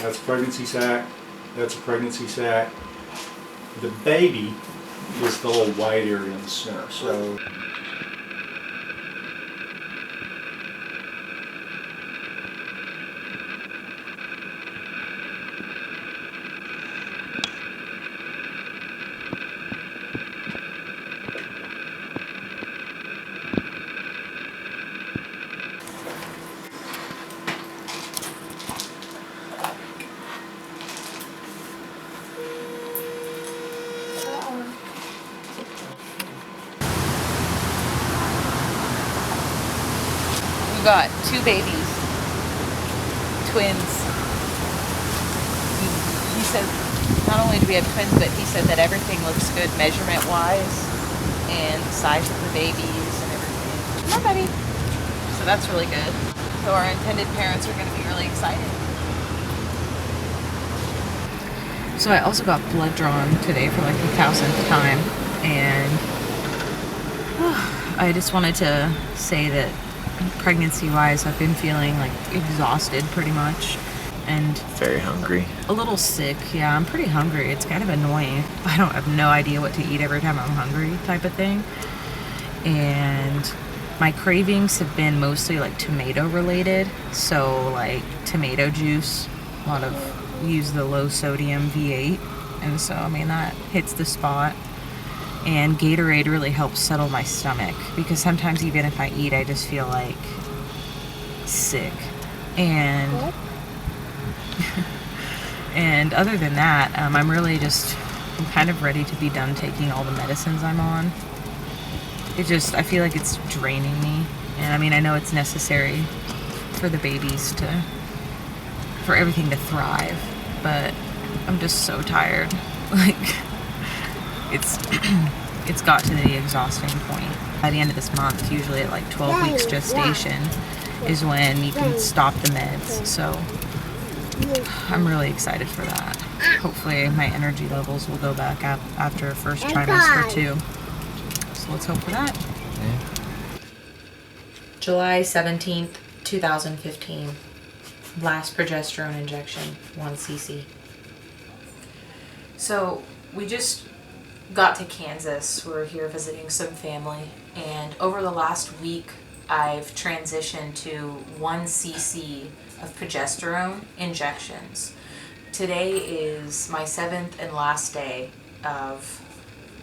That's a pregnancy sac. That's a pregnancy sac. The baby is the little white area in the center. So. Got 2 babies, twins. He said not only do we have twins, but he said that everything looks good measurement wise and the size of the babies and everything. Hi, buddy. So that's really good. So our intended parents are going to be really excited. So I also got blood drawn today for like the 1000th time, and I just wanted to say that pregnancy-wise, I've been feeling like exhausted pretty much, and very hungry. A little sick. Yeah, I'm pretty hungry. It's kind of annoying. I have no idea what to eat every time I'm hungry type of thing. And my cravings have been mostly like tomato related. So like tomato juice, a lot of use the low sodium V8. And so, I mean, that hits the spot. And Gatorade really helps settle my stomach, because sometimes even if I eat, I just feel like sick. And and other than that, I'm kind of ready to be done taking all the medicines I'm on. I feel like it's draining me. And I mean, I know it's necessary for the babies for everything to thrive, but I'm just so tired. Like, it's got to the exhausting point. By the end of this month, usually at like 12 weeks gestation, is when you can stop the meds. So I'm really excited for that. hopefully my energy levels will go back up after first trimester too. So let's hope for that. Yeah. July 17th, 2015. Last progesterone injection, 1 cc. So we just got to Kansas. We're here visiting some family, and over the last week I've transitioned to 1 cc of progesterone injections. Today is my 7th and last day of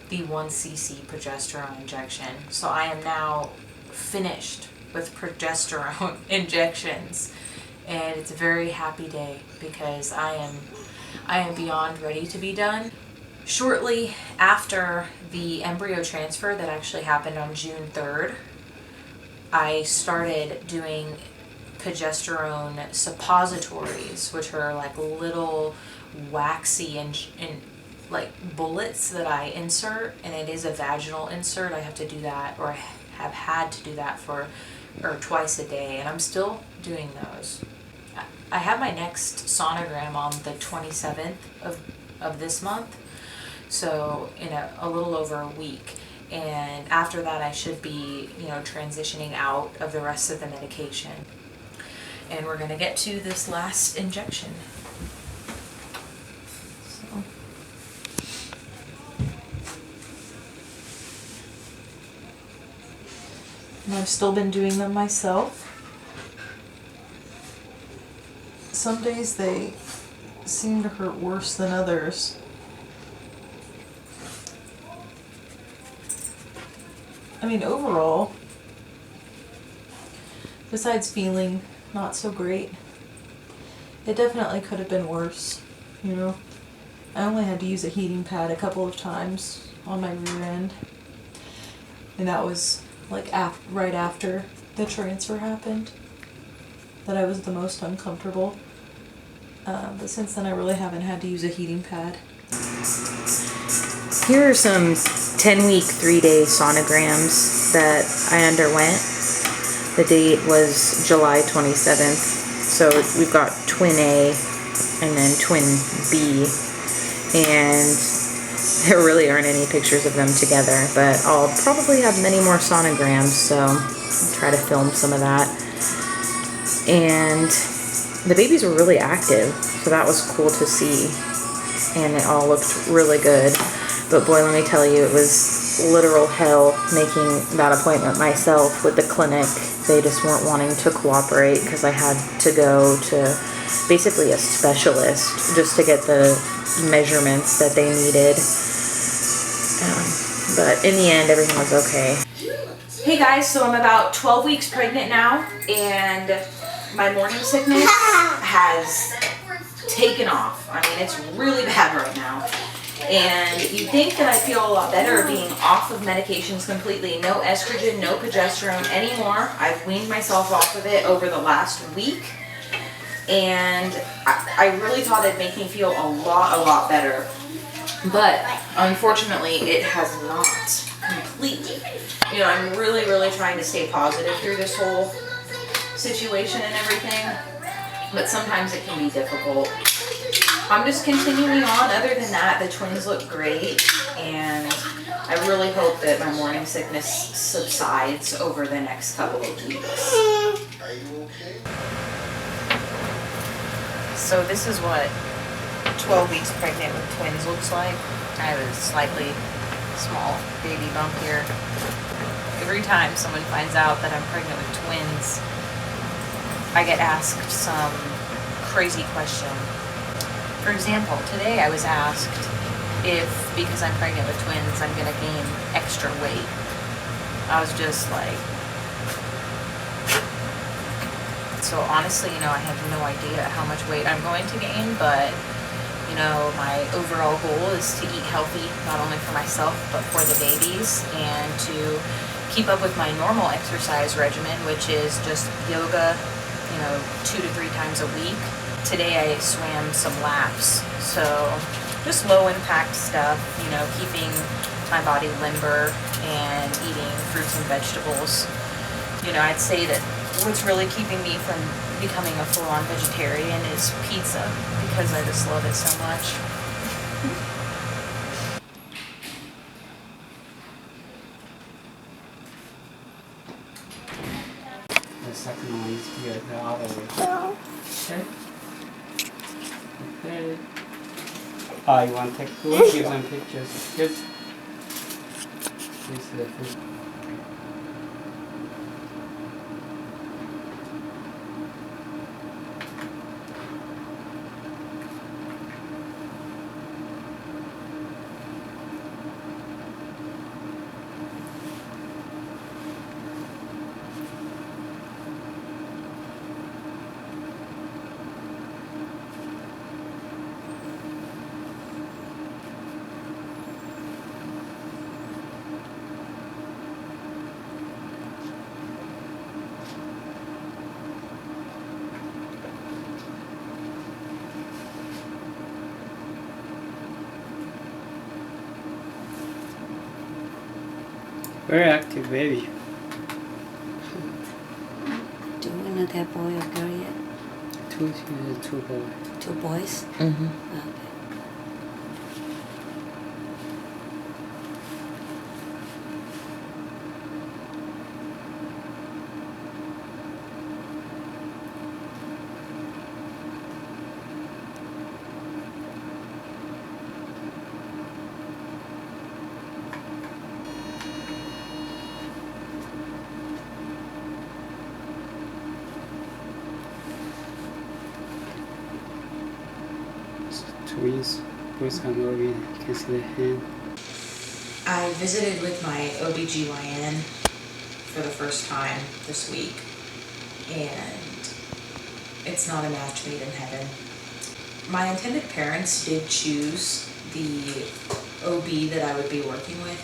the 1 cc progesterone injection. So I am now finished with progesterone injections, and it's a very happy day because I am beyond ready to be done. Shortly after the embryo transfer that actually happened on June 3rd, I started doing progesterone suppositories, which are like little waxy and like bullets that I insert, and it is a vaginal insert. I have to do that, or have had to do that twice a day, and I'm still doing those. I have my next sonogram on the 27th of this month, so in a little over a week. And after that I should be, transitioning out of the rest of the medication. And we're gonna get to this last injection. So. And I've still been doing them myself. Some days they seem to hurt worse than others. I mean, overall, besides feeling not so great, it definitely could have been worse, I only had to use a heating pad a couple of times on my rear end, and that was like right after the transfer happened that I was the most uncomfortable. But since then I really haven't had to use a heating pad. Here are some 10-week, 3-day sonograms that I underwent. The date was July 27th. So we've got twin A and then twin B. And there really aren't any pictures of them together, but I'll probably have many more sonograms, so I'll try to film some of that. And the babies were really active, so that was cool to see. And it all looked really good. But boy, let me tell you, it was literal hell making that appointment myself with the clinic. They just weren't wanting to cooperate because I had to go to basically a specialist just to get the measurements that they needed. But in the end, everything was okay. Hey guys, so I'm about 12 weeks pregnant now, and my morning sickness has taken off. I mean, it's really bad right now. And you'd think that I feel a lot better being off of medications completely. No estrogen, no progesterone anymore. I've weaned myself off of it over the last week. And I really thought it'd make me feel a lot better. But unfortunately, it has not completely. I'm really trying to stay positive through this whole situation and everything. But sometimes it can be difficult. I'm just continuing on. Other than that, the twins look great, and I really hope that my morning sickness subsides over the next couple of weeks. So this is what 12 weeks pregnant with twins looks like. I have a slightly small baby bump here. Every time someone finds out that I'm pregnant with twins, I get asked some crazy question. For example, today I was asked if, because I'm pregnant with twins, I'm going to gain extra weight. I was just like... So honestly, I have no idea how much weight I'm going to gain, but, my overall goal is to eat healthy, not only for myself, but for the babies, and to keep up with my normal exercise regimen, which is just yoga, 2 to 3 times a week. Today I swam some laps, so just low impact stuff, keeping my body limber and eating fruits and vegetables. I'd say that What's really keeping me from becoming a full-on vegetarian is pizza, because I just love it so much. The second one is here, the other way. Okay. Okay. You want to take food? Give them pictures. Good. This is the food. Very active baby. Do we not have boy or girl yet? Two boys. 2 boys? Mm-hmm. Okay. Twins, both have organ. You can see the hand. I visited with my OBGYN for the first time this week, and it's not a match made in heaven. My intended parents did choose the OB that I would be working with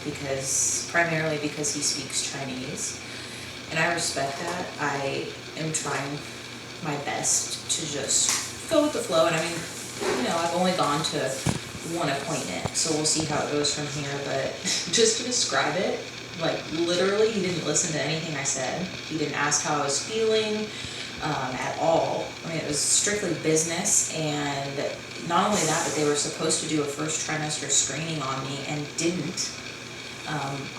primarily because he speaks Chinese, and I respect that. I am trying my best to just go with the flow, and I mean, I've only gone to one appointment, so we'll see how it goes from here, but just to describe it, like literally he didn't listen to anything I said. He didn't ask how I was feeling at all. I mean, it was strictly business, and not only that, but they were supposed to do a first trimester screening on me and didn't.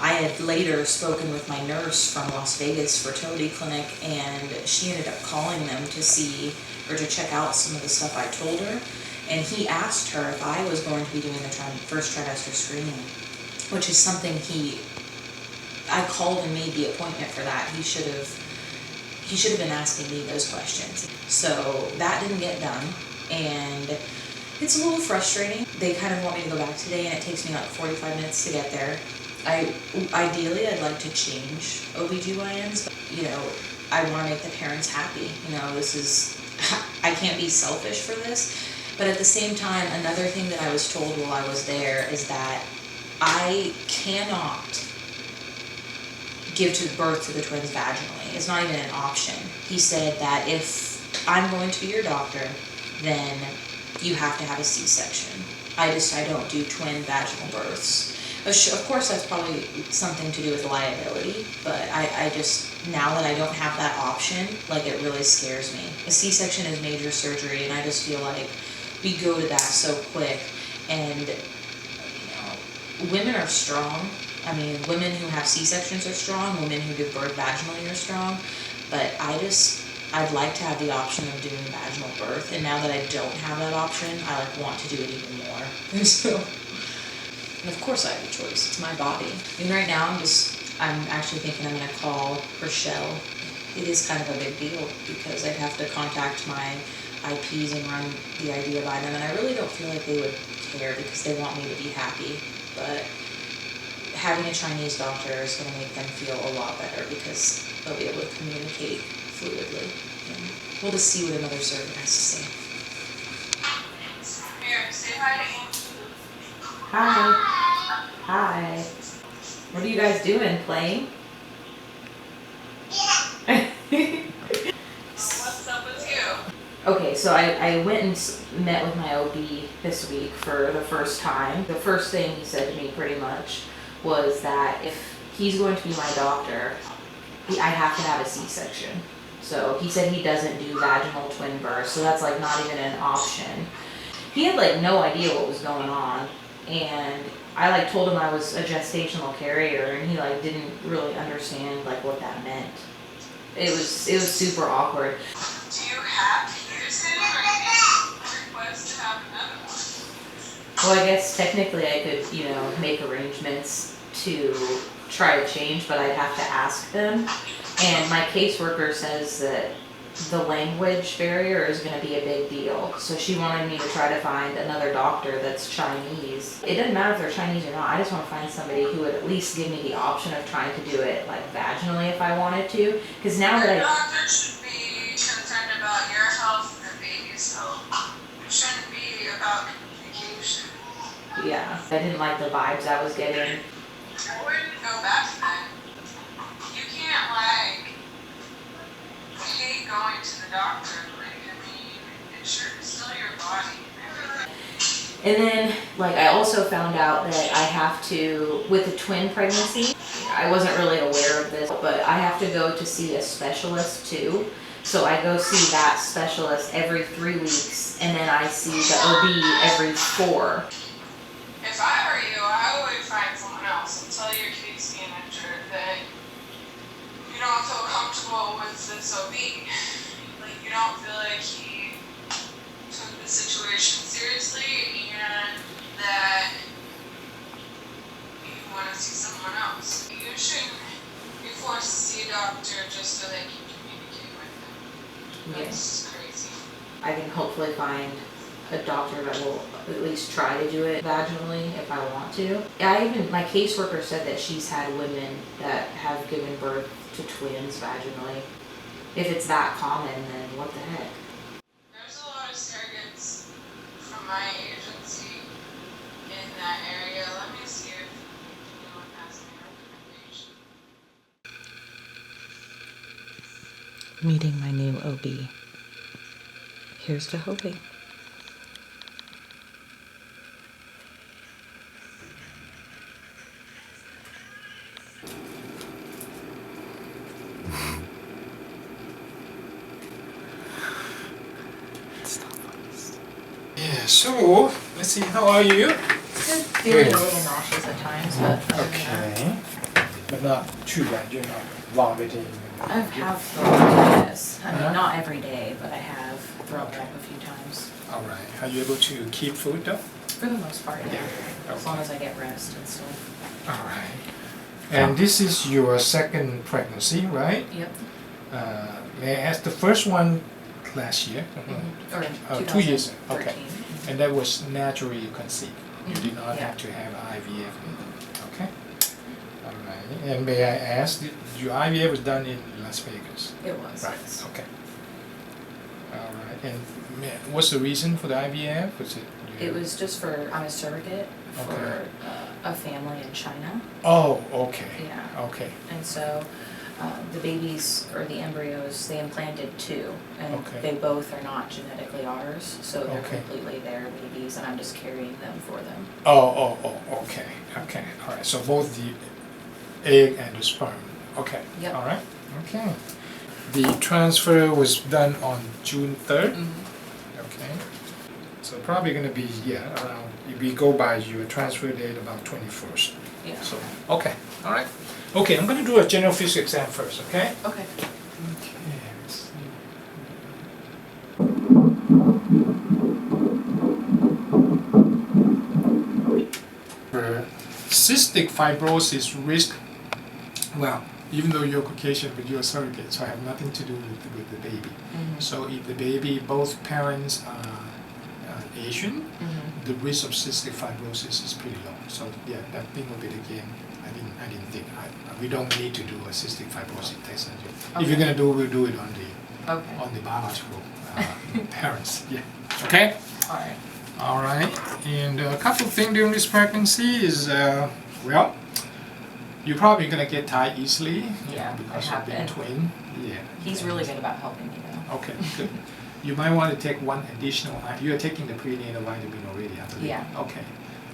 I had later spoken with my nurse from Las Vegas fertility clinic, and she ended up calling them to see or to check out some of the stuff I told her. And he asked her if I was going to be doing the first trimester screening, which is something I called and made the appointment for that. He should have been asking me those questions. So that didn't get done, and it's a little frustrating. They kind of want me to go back today, and it takes me like 45 minutes to get there. Ideally, I'd like to change OBGYNs, but, I want to make the parents happy. I can't be selfish for this. But at the same time, another thing that I was told while I was there is that I cannot give birth to the twins vaginally. It's not even an option. He said that if I'm going to be your doctor, then you have to have a C-section. I don't do twin vaginal births. Of course, that's probably something to do with liability, but I just, now that I don't have that option, it really scares me. A C-section is major surgery, and I just feel like we go to that so quick, and women are strong. I mean, women who have C-sections are strong, women who give birth vaginally are strong, but I'd like to have the option of doing vaginal birth, and now that I don't have that option, I want to do it even more. And of course I have a choice, it's my body. And right now I'm actually thinking I'm gonna call Rochelle. It is kind of a big deal because I'd have to contact my IPs and run the idea by them, and I really don't feel like they would care because they want me to be happy, but having a Chinese doctor is going to make them feel a lot better because they'll be able to communicate fluidly. And we'll just see what another surgeon has to say. Here, say hi. Hi. Hi. What are you guys doing? Playing? Yeah. What's up with you? Okay, so I went and met with my OB this week for the first time. The first thing he said to me pretty much was that if he's going to be my doctor, I have to have a C-section. So he said he doesn't do vaginal twin births, so that's like not even an option. He had like no idea what was going on, and I like told him I was a gestational carrier, and he like didn't really understand like what that meant. It was super awkward. Do you have to use it, or can you request to have another one? Well, I guess technically I could, you know, make arrangements to try to change, but I'd have to ask them. And my caseworker says that the language barrier is going to be a big deal. So she wanted me to try to find another doctor that's Chinese. It doesn't matter if they're Chinese or not. I just want to find somebody who would at least give me the option of trying to do it like vaginally if I wanted to. Because now that Your doctor should be concerned about your health and the baby's health. It shouldn't be about communication. Yeah, I didn't like the vibes I was getting. I wouldn't go back then. You can't like hate going to the doctor. Like, I mean, it's still your body. And then, like, I also found out that I have to, with a twin pregnancy, I wasn't really aware of this, but I have to go to see a specialist too. So I go see that specialist every 3 weeks, and then I see the OB every 4. If I were you, I would find someone else until you keep being injured that you don't feel comfortable with this OB. Like, you don't feel like he took the situation seriously and that you want to see someone else. You shouldn't be forced to see a doctor just so they can communicate with them. That's crazy. I can hopefully find a doctor that will at least try to do it vaginally if I want to. My caseworker said that she's had women that have given birth to twins vaginally. If it's that common, then what the heck? There's a lot of surrogates from my agency in that area. Let me see if anyone has any recommendation. Meeting my new OB. Here's to hoping. Yeah, so let's see, how are you? Feeling a little nauseous at times, but Okay. But not too bad, you're not vomiting. I have thrown up, yes. I mean, not every day, but I have thrown up a few times. Alright, are you able to keep food though? For the most part, yeah. Yeah. As long as I get rest and stuff. Alright. And this is your second pregnancy, right? Yep. May I ask, the first one last year? Or in 2 years, 2013. okay. And that was naturally conceived? You did not Yeah. have to have IVF? Okay. Alright, and may I ask, your IVF was done in Las Vegas? It was, Right, yes. okay. Alright, and what's the reason for the IVF? Was it? It was just for, I'm a surrogate for Okay. a family in China. Oh, okay. Yeah. Okay. And so the babies, or the embryos, they implanted 2, and Okay. they both are not genetically ours, so they're Okay. completely their babies, and I'm just carrying them for them. Oh, okay, okay. Alright, so both the egg and the sperm. Okay. Yep. Alright, okay. The transfer was done on June 3rd? Okay. So probably gonna be, around, if we go by your transfer date, about 21st. Yeah. So, okay, alright. Okay, I'm gonna do a general physics exam first, okay? Okay. Okay, let's see. Cystic fibrosis risk, well, even though you're Caucasian, but you're a surrogate, so I have nothing to do with the baby. So if the baby, both parents are Asian, the risk of cystic fibrosis is pretty low. So yeah, that thing will be the game. I didn't think. We don't need to do a cystic fibrosis test on you. If you're gonna do, we'll do it on the biological parents. Yeah. Okay. All right. All right. And a couple of things during this pregnancy is well, you're probably gonna get tired easily. Yeah, because I of being have twin. Yeah. He's really good about helping me though. Okay. Good. You might want to take one additional. You are taking the prenatal vitamin already, I believe. Yeah. Okay.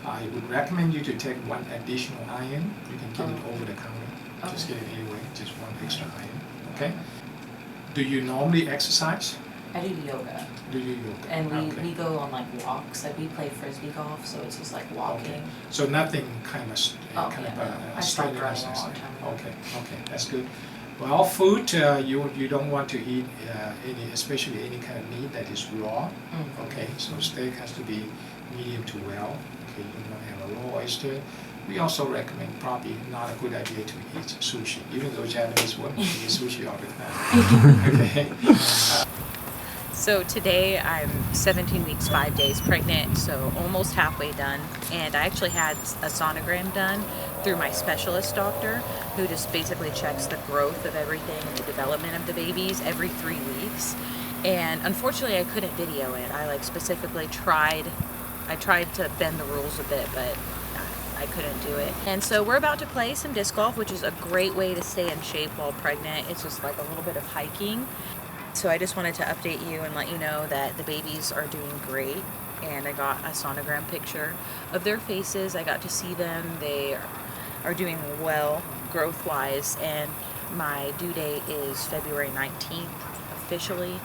I would recommend you to take one additional iron. You can get it over the counter. Just get it anyway. Just one extra iron. Okay. Do you normally exercise? I do yoga. Do you yoga? And Okay. we go on like walks. Like we play frisbee golf, so it's just like walking. Okay. So nothing kind of Oh, yeah, no. I stopped running a strenuousness. long time ago. Okay, okay, that's good. Well, food you don't want to eat any, especially any kind of meat that is raw. Mhm. Okay, so steak has to be medium to well. Okay, you don't have a raw oyster. We also recommend probably not a good idea to eat sushi, even though Japanese women eat sushi all the time. Okay. So today I'm 17 weeks, 5 days pregnant, so almost halfway done. And I actually had a sonogram done through my specialist doctor, who just basically checks the growth of everything, the development of the babies every 3 weeks. And unfortunately I couldn't video it. I specifically tried to bend the rules a bit, but I couldn't do it. And so we're about to play some disc golf, which is a great way to stay in shape while pregnant. It's just like a little bit of hiking. So I just wanted to update you and let you know that the babies are doing great. And I got a sonogram picture of their faces. I got to see them. They are doing well growth-wise. And my due date is February 19th officially.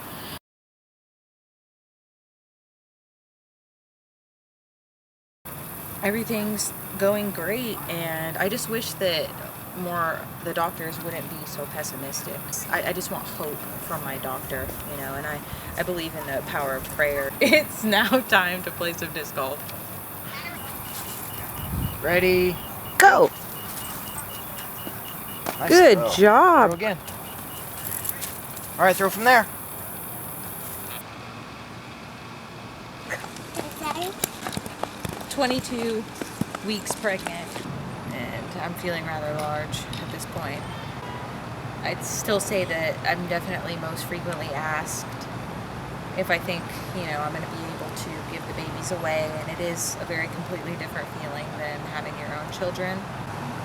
Everything's going great, and I just wish that the doctors wouldn't be so pessimistic. I just want hope from my doctor, and I believe in the power of prayer. It's now time to play some disc golf. Ready, go! Nice Good throw. job. Throw again. All right, throw from there. 22 weeks pregnant, and I'm feeling rather large at this point. I'd still say that I'm definitely most frequently asked if I think, I'm going to be able to give the babies away, and it is a very completely different feeling than having your own children.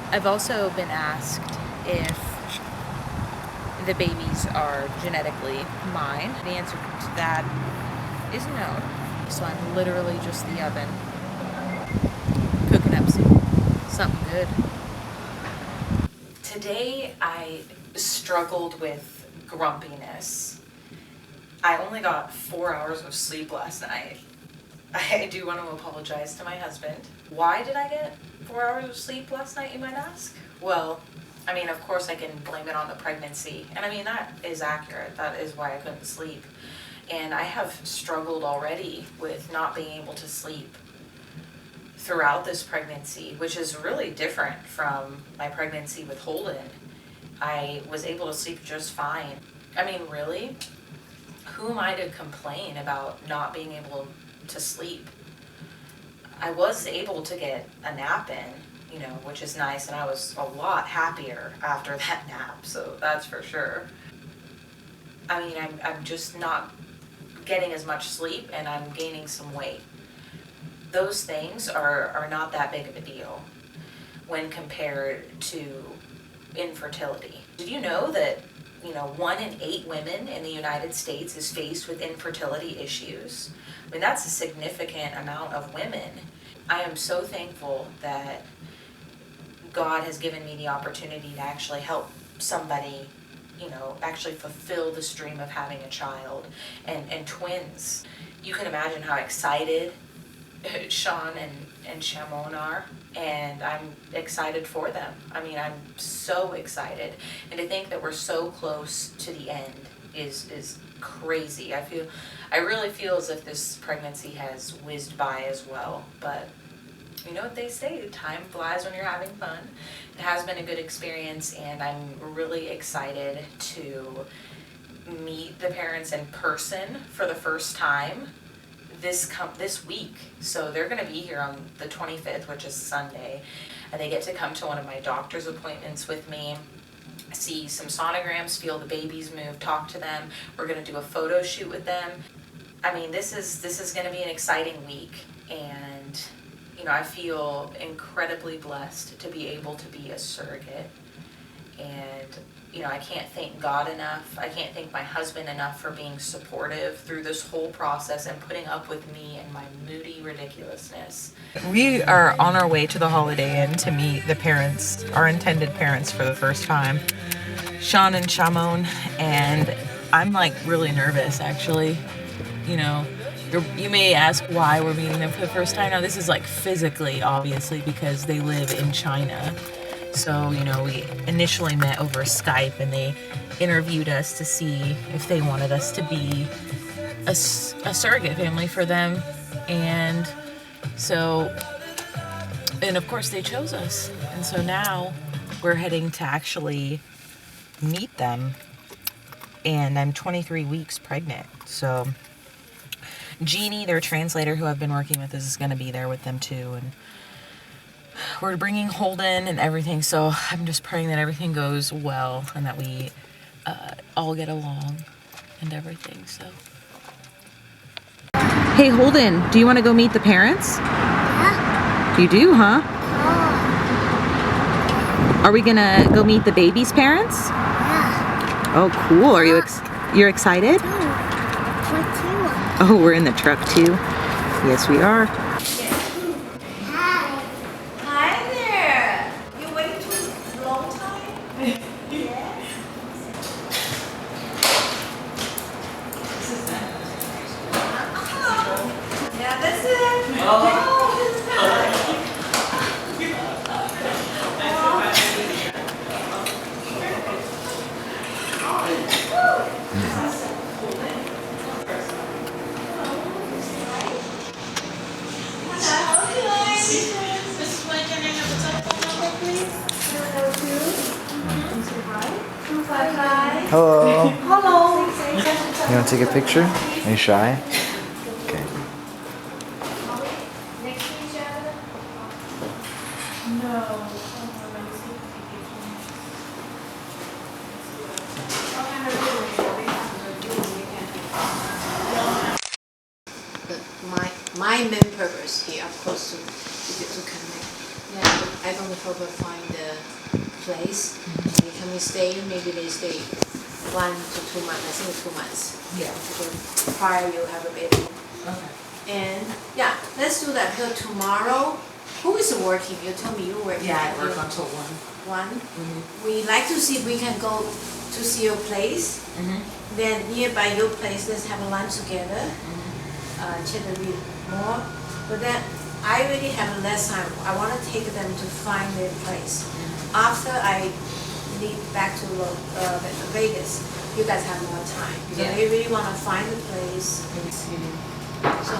I've also been asked if the babies are genetically mine. The answer to that is no. So I'm literally just the oven, cooking up something good. Today I struggled with grumpiness. I only got 4 hours of sleep last night. I do want to apologize to my husband. Why did I get 4 hours of sleep last night, you might ask? Well, of course I can blame it on the pregnancy. And that is accurate. That is why I couldn't sleep. And I have struggled already with not being able to sleep throughout this pregnancy, which is really different from my pregnancy with Holden. I was able to sleep just fine. Really, who am I to complain about not being able to sleep? I was able to get a nap in, which is nice, and I was a lot happier after that nap, so that's for sure. I'm just not getting as much sleep, and I'm gaining some weight. Those things are not that big of a deal when compared to infertility. Did you know that 1 in 8 women in the United States is faced with infertility issues? That's a significant amount of women. I am so thankful that God has given me the opportunity to actually help somebody, actually fulfill this dream of having a child and twins. You can imagine how excited Sean and Shamon are, and I'm excited for them. I'm so excited, and to think that we're so close to the end is crazy. I really feel as if this pregnancy has whizzed by as well, but you know what they say, time flies when you're having fun. It has been a good experience, and I'm really excited to meet the parents in person for the first time this week. So they're going to be here on the 25th, which is Sunday, and they get to come to one of my doctor's appointments with me, see some sonograms, feel the babies move, talk to them. We're going to do a photo shoot with them. This is going to be an exciting week, and I feel incredibly blessed to be able to be a surrogate. And I can't thank God enough. I can't thank my husband enough for being supportive through this whole process and putting up with me and my moody ridiculousness. We are on our way to the Holiday Inn to meet the parents, our intended parents, for the first time. Sean and Shamon, and I'm like really nervous actually. You know, you may ask why we're meeting them for the first time. Now this is like physically, obviously, because they live in China. So, you know, we initially met over Skype and they interviewed us to see if they wanted us to be a surrogate family for them. And so, and of course they chose us. And so now we're heading to actually meet them. And I'm 23 weeks pregnant. So Jeannie, their translator who I've been working with, is going to be there with them too. And we're bringing Holden and everything. So I'm just praying that everything goes well and that we all get along and everything. So. Hey Holden, do you want to go meet the parents? Yeah. You do, huh? Yeah. Are we gonna go meet the baby's parents? Yeah. Oh, cool. Are you're excited? Oh, we're in the truck too. Yes, we are. Hi. Hi there. You waited too long time? Yeah. Yeah, that's it. Hello. Hello. You want to take a picture? Are you shy? Okay. Next to each other? My main purpose here, of course, is to connect. Yeah, I don't help her find the place. They come and stay. Maybe they stay 1 to 2 months. I think 2 months. Yeah. Prior you have a baby. Okay. And yeah, let's do that. So tomorrow, who is working? You told me you work. Yeah, I work until 1. 1. We like to see if we can go to see your place. Then nearby your place, let's have a lunch together. Chat a bit more. But then I really have less time. I want to take them to find their place. After I leave back to Vegas, you guys have more time. So they really want to find the place. So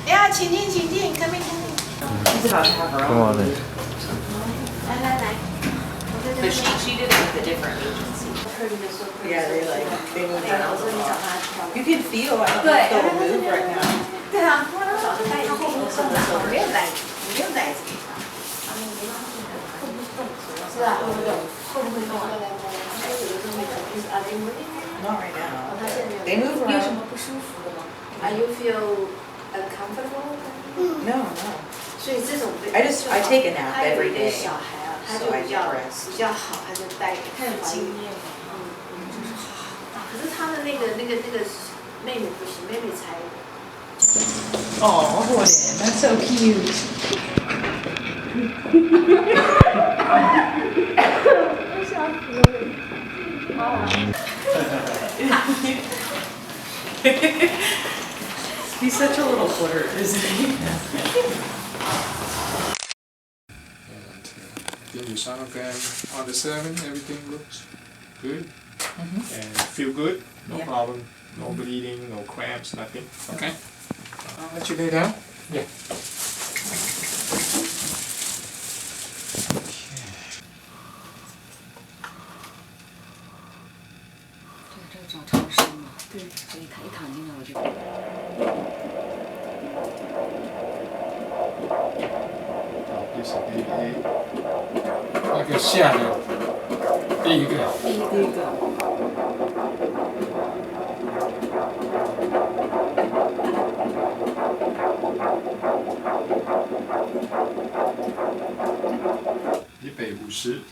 yeah, 请进，请进，come in, come in. She's about to have her Come own. on in. 来。 But she did it with a different agency. Yeah, they move around a lot. You can feel, I don't think they'll move right now. 对啊，他后面送的时候没有袋子，没有袋子给他。是吧？会不会动啊？ Not right now. They move 你有什 around. 么不舒服的吗 ？Are you feel uncomfortable? No. 所以这种 I take a nap every day, 小孩啊，他 so 就 I 比 get 较 rest. 比较好，他就带，他有经验。就是好。可是他的那个妹妹不行，妹妹才。 Oh, Holden, that's so cute. He's such a little flirt, isn't he? Did your sonogram on the 7th, everything looks good? And feel good? No problem? No bleeding, no cramps, nothing? Okay. I'll let you lay down. Yeah. This is baby A. 那个下的第一个。第一个。150。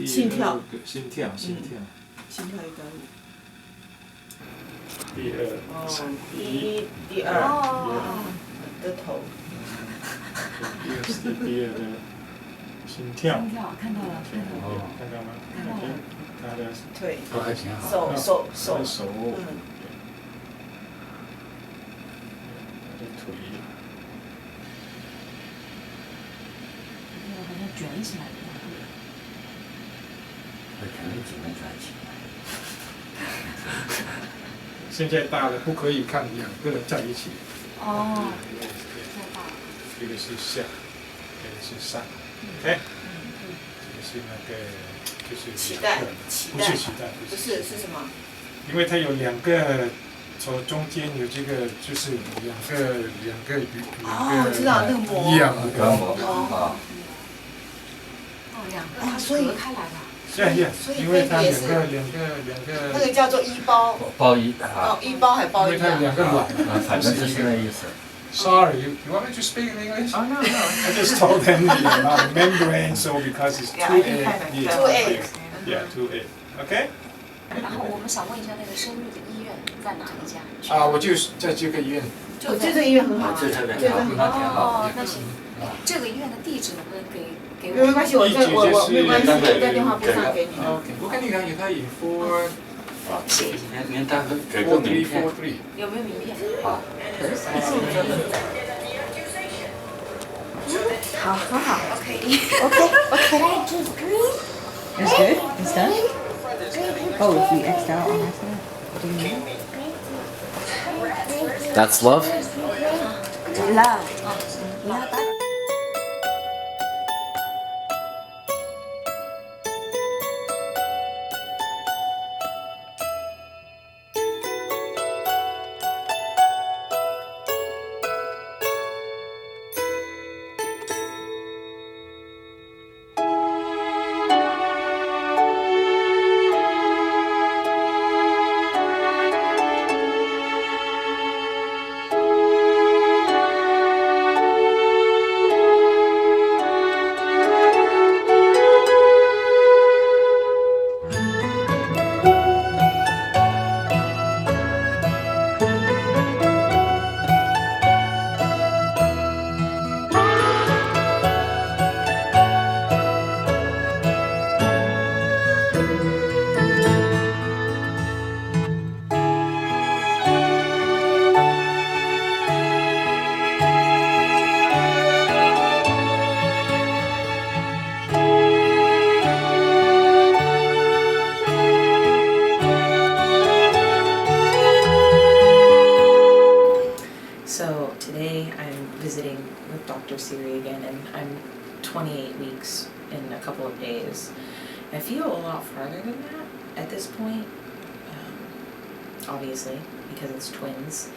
心跳。心跳。心跳150。第二。第二。的头。第二的心跳，看到了，看到了，看到吗？看到了。他的腿都还挺好。手手手他的手，嗯，他的腿，好像卷起来了。肯定只能转起来。现在大的不可以看两个在一起。哦。一个是下，一个是上。OK。这个是那个就是脐带，不是脐带，不是是什么？因为它有两个，从中间有这个就是两个哦，知道那个膜。一样的膜。哦，两个所以隔开来的。因为它两个。那个叫做衣包。包衣哦，衣包还包衣。因为它有两个卵。反正就是那意思。Sorry, you want me to speak in English? Oh, no. I just told them the membrane, so because it's 2 eggs. 2 eggs. Yeah, 2 eggs. Okay? 然后我们想问一下那个生育的医院在哪一家？我就在这个医院。就这个医院很好。这个很好。哦，那行。这个医院的地址能不能给我？没关系，我没关系，我在电话簿上给你。OK， 我跟你讲，有他引4。谢谢。您待会给个名片。有没有名片？好。好 ，OK。It's good? It's done? Oh, if you X'd out on accident? What do you mean? That's love? Love. So today I'm visiting with Dr. Siri again, and I'm 28 weeks in a couple of days. I feel a lot farther than that at this point, obviously, because it's twins.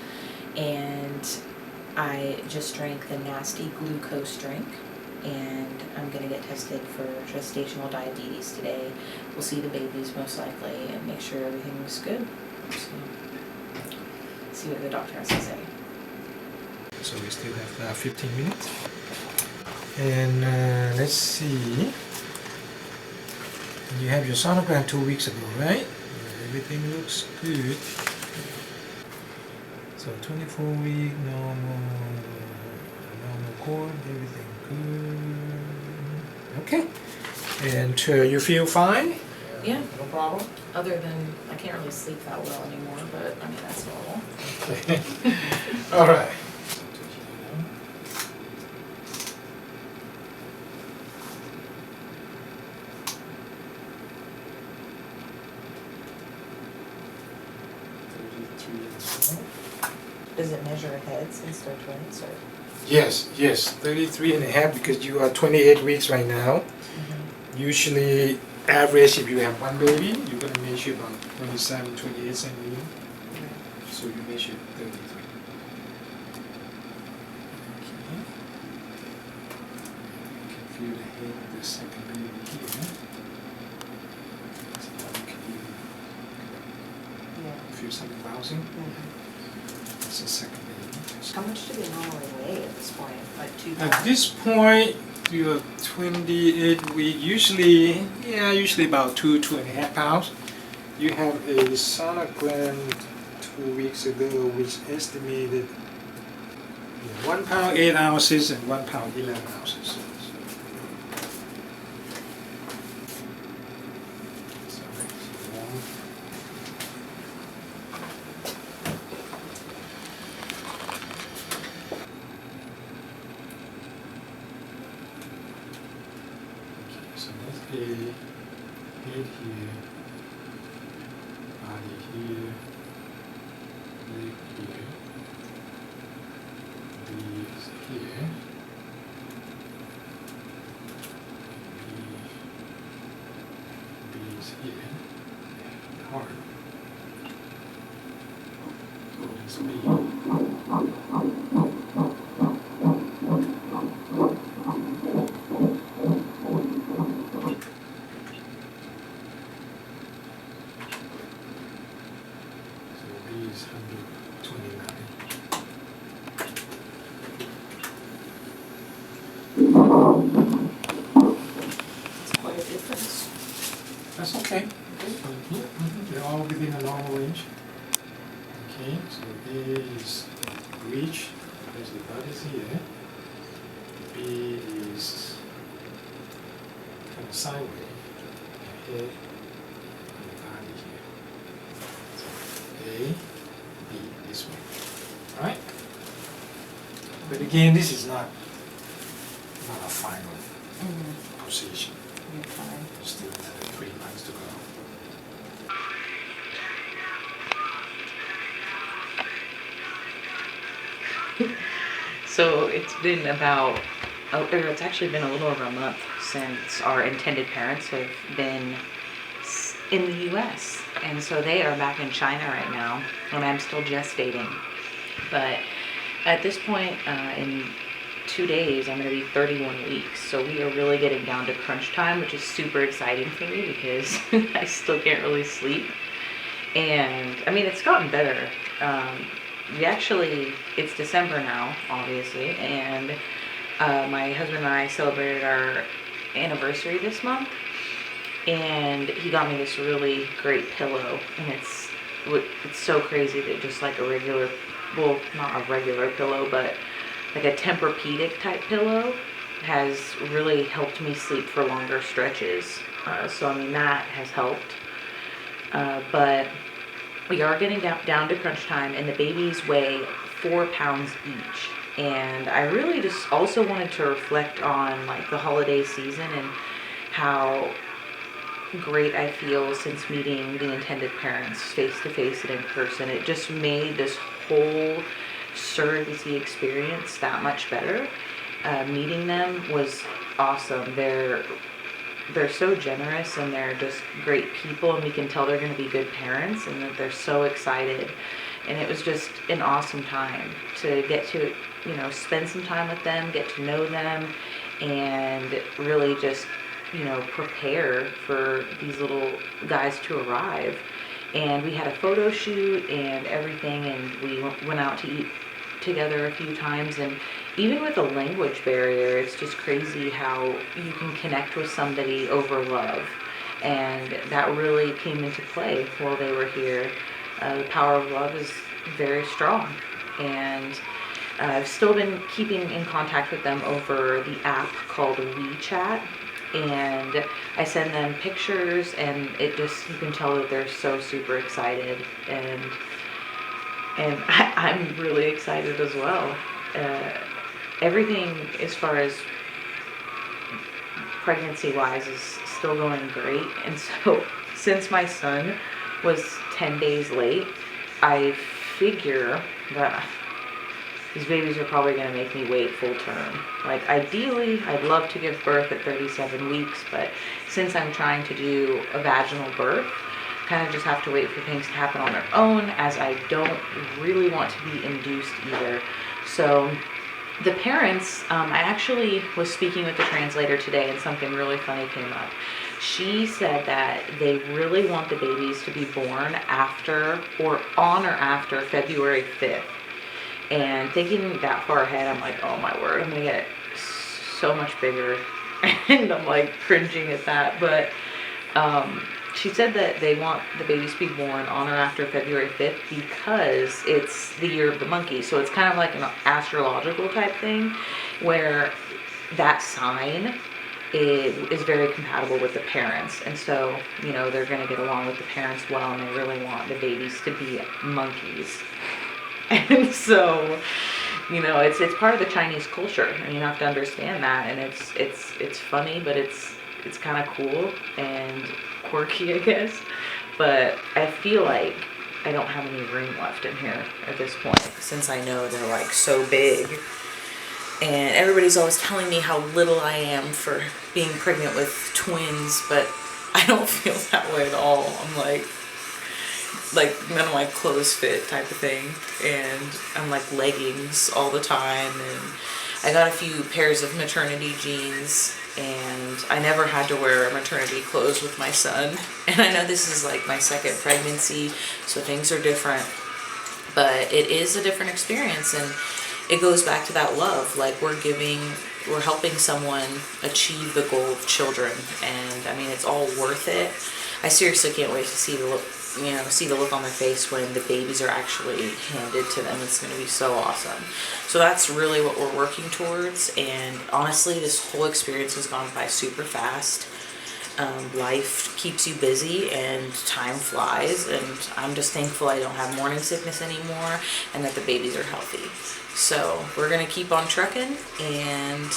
And I just drank the nasty glucose drink, and I'm going to get tested for gestational diabetes today. We'll see the babies most likely and make sure everything's good. So, see what the doctor has to say. So we still have 15 minutes. And let's see. You have your sonogram 2 weeks ago, right? Everything looks good. So 24-week, normal cord, everything good. Okay. And you feel fine? Yeah. No problem? Other than I can't really sleep that well anymore, but I mean that's normal. Okay. All right. Does it measure heads since they're twins, or? Yes, 33.5 because you are 28 weeks right now. Usually, average if you have one baby, you're going to measure about 27, 28 centimeters. So you measure 33. Okay. You can feel the head of the second baby here. See how you can feel something bouncing? That's the second baby. How much do they normally weigh at this point? Like 2 pounds? At this point, you're 28 weeks, usually about 2.5 pounds. You have a sonogram 2 weeks ago which estimated 1 pound 8 ounces and 1 pound 11 ounces. head here, body here, leg here, leaves here, leaves here, and heart. It's is 129. It's quite a difference. That's okay. They're all within a normal range. Okay, so A is reach, there's the body's here. B is kind of sideways, and head and the body here. So A, B, this way. Alright? But again, this is not a final position. You're fine. Still another 3 months to go. So it's been about, or it's actually been a little over a month since our intended parents have been in the US. And so they are back in China right now, and I'm still gestating. But at this point, in 2 days, I'm going to be 31 weeks. So we are really getting down to crunch time, which is super exciting for me because I still can't really sleep. And I mean, it's gotten better. It's December now, obviously, and my husband and I celebrated our anniversary this month, and he got me this really great pillow, and it's so crazy that just like a regular, well, not a regular pillow, but like a Tempur-Pedic type pillow has really helped me sleep for longer stretches. So I mean, that has helped. But we are getting down to crunch time, and the babies weigh 4 pounds each. And I really just also wanted to reflect on like the holiday season and how great I feel since meeting the intended parents face to face and in person. It just made this whole surrogacy experience that much better. Meeting them was awesome. They're so generous, and they're just great people, and we can tell they're going to be good parents, and that they're so excited. And it was just an awesome time to get to, spend some time with them, get to know them, and really just, prepare for these little guys to arrive. And we had a photo shoot and everything, and we went out to eat together a few times. And even with a language barrier, it's just crazy how you can connect with somebody over love. And that really came into play while they were here. The power of love is very strong. And I've still been keeping in contact with them over the app called WeChat. And I send them pictures, and you can tell that they're so super excited. And I'm really excited as well. Everything as far as pregnancy-wise is still going great. And so since my son was 10 days late, I figure that these babies are probably going to make me wait full term. Like ideally, I'd love to give birth at 37 weeks, but since I'm trying to do a vaginal birth, kind of just have to wait for things to happen on their own, as I don't really want to be induced either. So the parents, I actually was speaking with the translator today, and something really funny came up. She said that they really want the babies to be born on or after February 5th. And thinking that far ahead, I'm like, oh my word, I'm gonna get so much bigger. And I'm like cringing at that. But she said that they want the babies to be born on or after February 5th because it's the year of the monkey. So it's kind of like an astrological type thing where that sign is very compatible with the parents. And so, they're going to get along with the parents well, and they really want the babies to be monkeys. And so, it's part of the Chinese culture, and you have to understand that. And it's funny, but it's it's kind of cool and quirky, I guess. But I feel like I don't have any room left in here at this point, since I know they're like so big. And everybody's always telling me how little I am for being pregnant with twins, but I don't feel that way at all. I'm like none of my clothes fit type of thing. And I'm like leggings all the time. And I got a few pairs of maternity jeans, and I never had to wear maternity clothes with my son. And I know this is like my second pregnancy, so things are different, but it is a different experience. And it goes back to that love, like we're helping someone achieve the goal of children. And I mean, it's all worth it. I seriously can't wait to see the look on their face when the babies are actually handed to them. It's going to be so awesome. So that's really what we're working towards. And honestly, this whole experience has gone by super fast. Life keeps you busy and time flies, and I'm just thankful I don't have morning sickness anymore and that the babies are healthy. So we're going to keep on trucking, and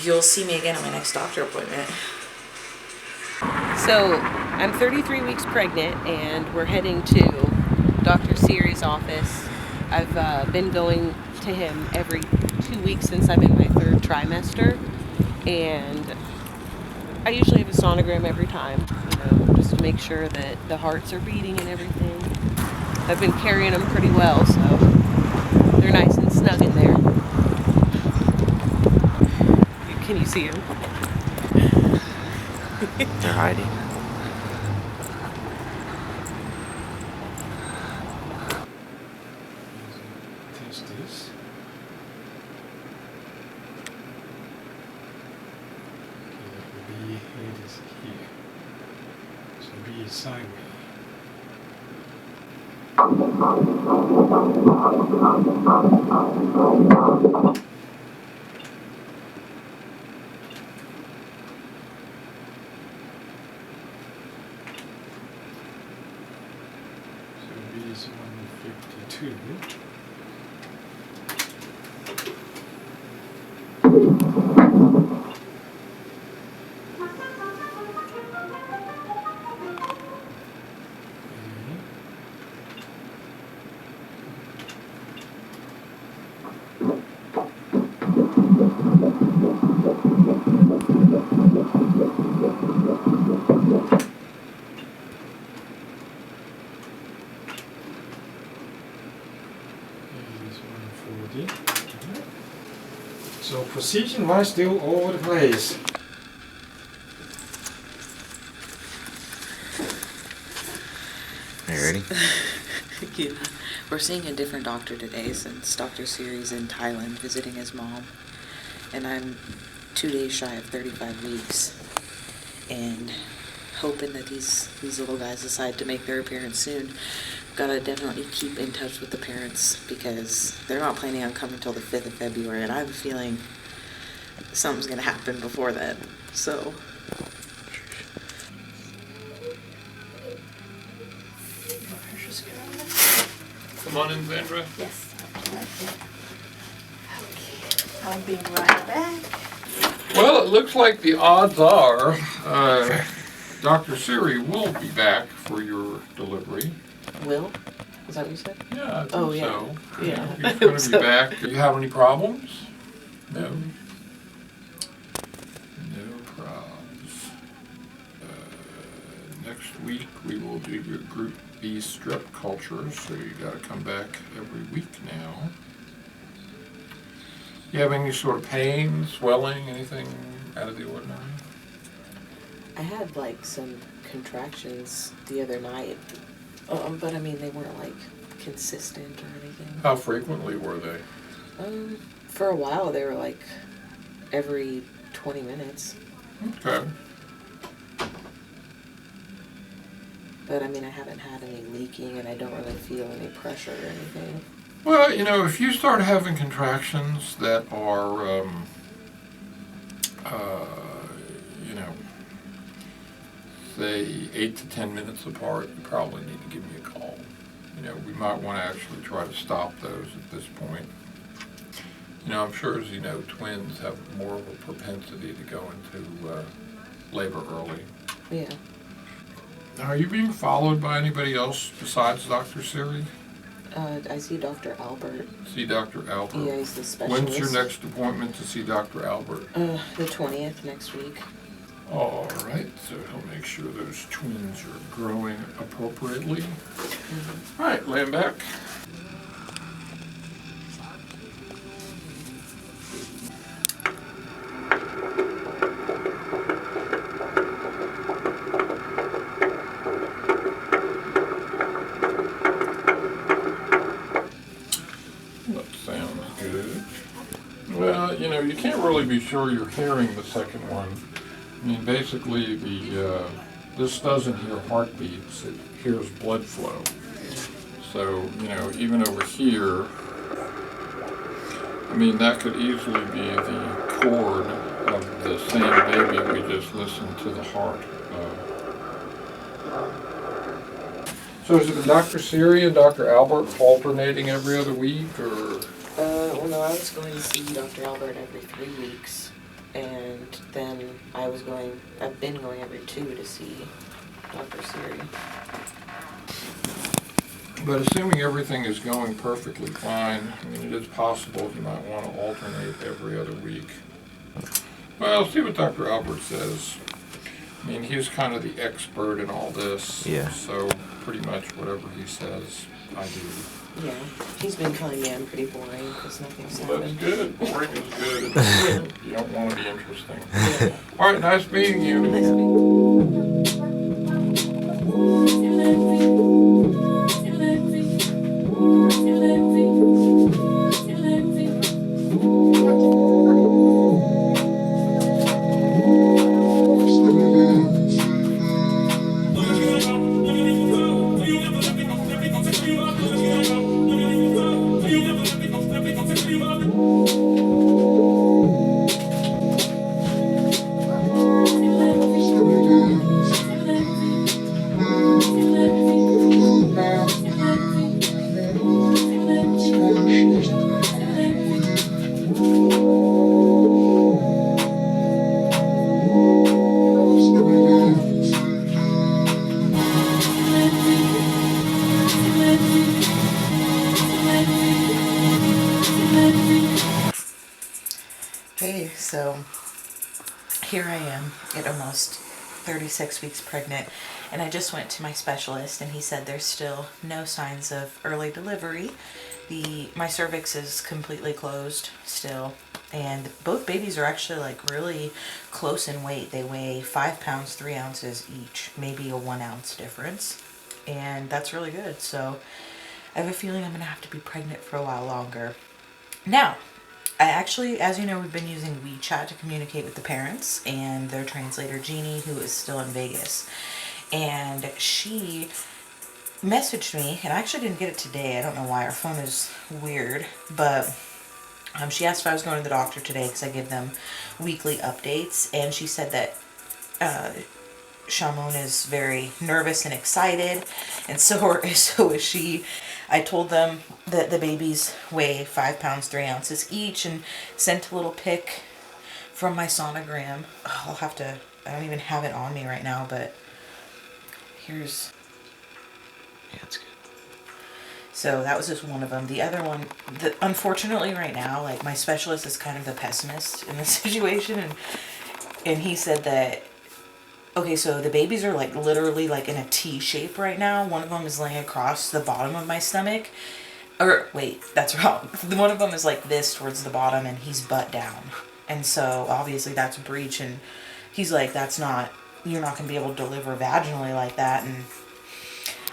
you'll see me again at my next doctor appointment. So I'm 33 weeks pregnant, and we're heading to Dr. Siri's office. I've been going to him every 2 weeks since I'm in my 3rd trimester, and I usually have a sonogram every time, just to make sure that the hearts are beating and everything. I've been carrying them pretty well, so they're nice and snug in there. Can you see them? They're hiding. Test this. Okay, the head is here. So B is sideways. Is 152. So position-wise, still all over the place. Are you ready? Yeah. We're seeing a different doctor today since Dr. Siri's in Thailand visiting his mom. And I'm 2 days shy of 35 weeks. And hoping that these little guys decide to make their appearance soon. Gotta definitely keep in touch with the parents, because they're not planning on coming until the 5th of February, and I have a feeling something's gonna happen before then. So come on in, Sandra. Yes, absolutely. Okay, I'll be right back. Well, it looks like the odds are Dr. Siri will be back for your delivery. Will? Is that what you said? Yeah, I think Oh, yeah. so. Yeah. He's going to be back. Do you have any problems? No. No problems. Next week we will do your Group B strep culture, so you got to come back every week now. You have any sort of pain, swelling, anything out of the ordinary? I had like some contractions the other night, but I mean they weren't like consistent or anything. How frequently were they? For a while they were like every 20 minutes. Okay. But I mean, I haven't had any leaking, and I don't really feel any pressure or anything. Well, you know, if you start having contractions that are, you know, say 8 to 10 minutes apart, you probably need to give me a call. You know, we might want to actually try to stop those at this point. You know, I'm sure, as you know, twins have more of a propensity to go into labor early. Yeah. Are you being followed by anybody else besides Dr. Siri? I see Dr. Albert. See Dr. Albert? Yeah, he's the specialist. When's your next appointment to see Dr. Albert? The 20th next week. All right, so he'll make sure those twins are growing appropriately. All right, lay 'em back. That sounds good. Well, you know, you can't really be sure you're hearing the second one. I mean, basically, this doesn't hear heartbeats, it hears blood flow. So, you know, even over here, I mean, that could easily be the cord of the same baby we just listened to the heart of. So is it Dr. Siri and Dr. Albert alternating every other week, or? Well, no, I was going to see Dr. Albert every 3 weeks, and then I've been going every 2 to see Dr. Siri. But assuming everything is going perfectly fine, I mean, it is possible you might want to alternate every other week. Well, see what Dr. Albert says. I mean, he's kind of the expert in all this. Yeah. So pretty much whatever he says, I do. Yeah, he's been telling me I'm pretty boring because nothing's Well, happened. that's good. Boring is good. You don't want to be interesting. Yeah. All right, nice meeting you. Nice meeting you. Okay, so here I am at almost 36 weeks pregnant, and I just went to my specialist and he said there's still no signs of early delivery. My cervix is completely closed still, and both babies are actually like really close in weight. They weigh 5 pounds 3 ounces each, maybe a 1 ounce difference, and that's really good. So I have a feeling I'm gonna have to be pregnant for a while longer. Now, I actually, as you know, we've been using WeChat to communicate with the parents and their translator, Jeannie, who is still in Vegas. And she messaged me, and I actually didn't get it today. I don't know why. Our phone is weird. But she asked if I was going to the doctor today because I give them weekly updates. And she said that Shamon is very nervous and excited, and so is she. I told them that the babies weigh 5 pounds 3 ounces each, and sent a little pic from my sonogram. I'll have to, I don't even have it on me right now, but here's, yeah, it's good. So that was just one of them. The other one, unfortunately right now, like, my specialist is kind of the pessimist in this situation, and he said that, okay, so the babies are like literally like in a T shape right now. One of them is laying across the bottom of my stomach. Or wait, that's wrong. One of them is like this towards the bottom, and he's butt down. And so obviously that's a breech, and he's like, you're not going to be able to deliver vaginally like that. And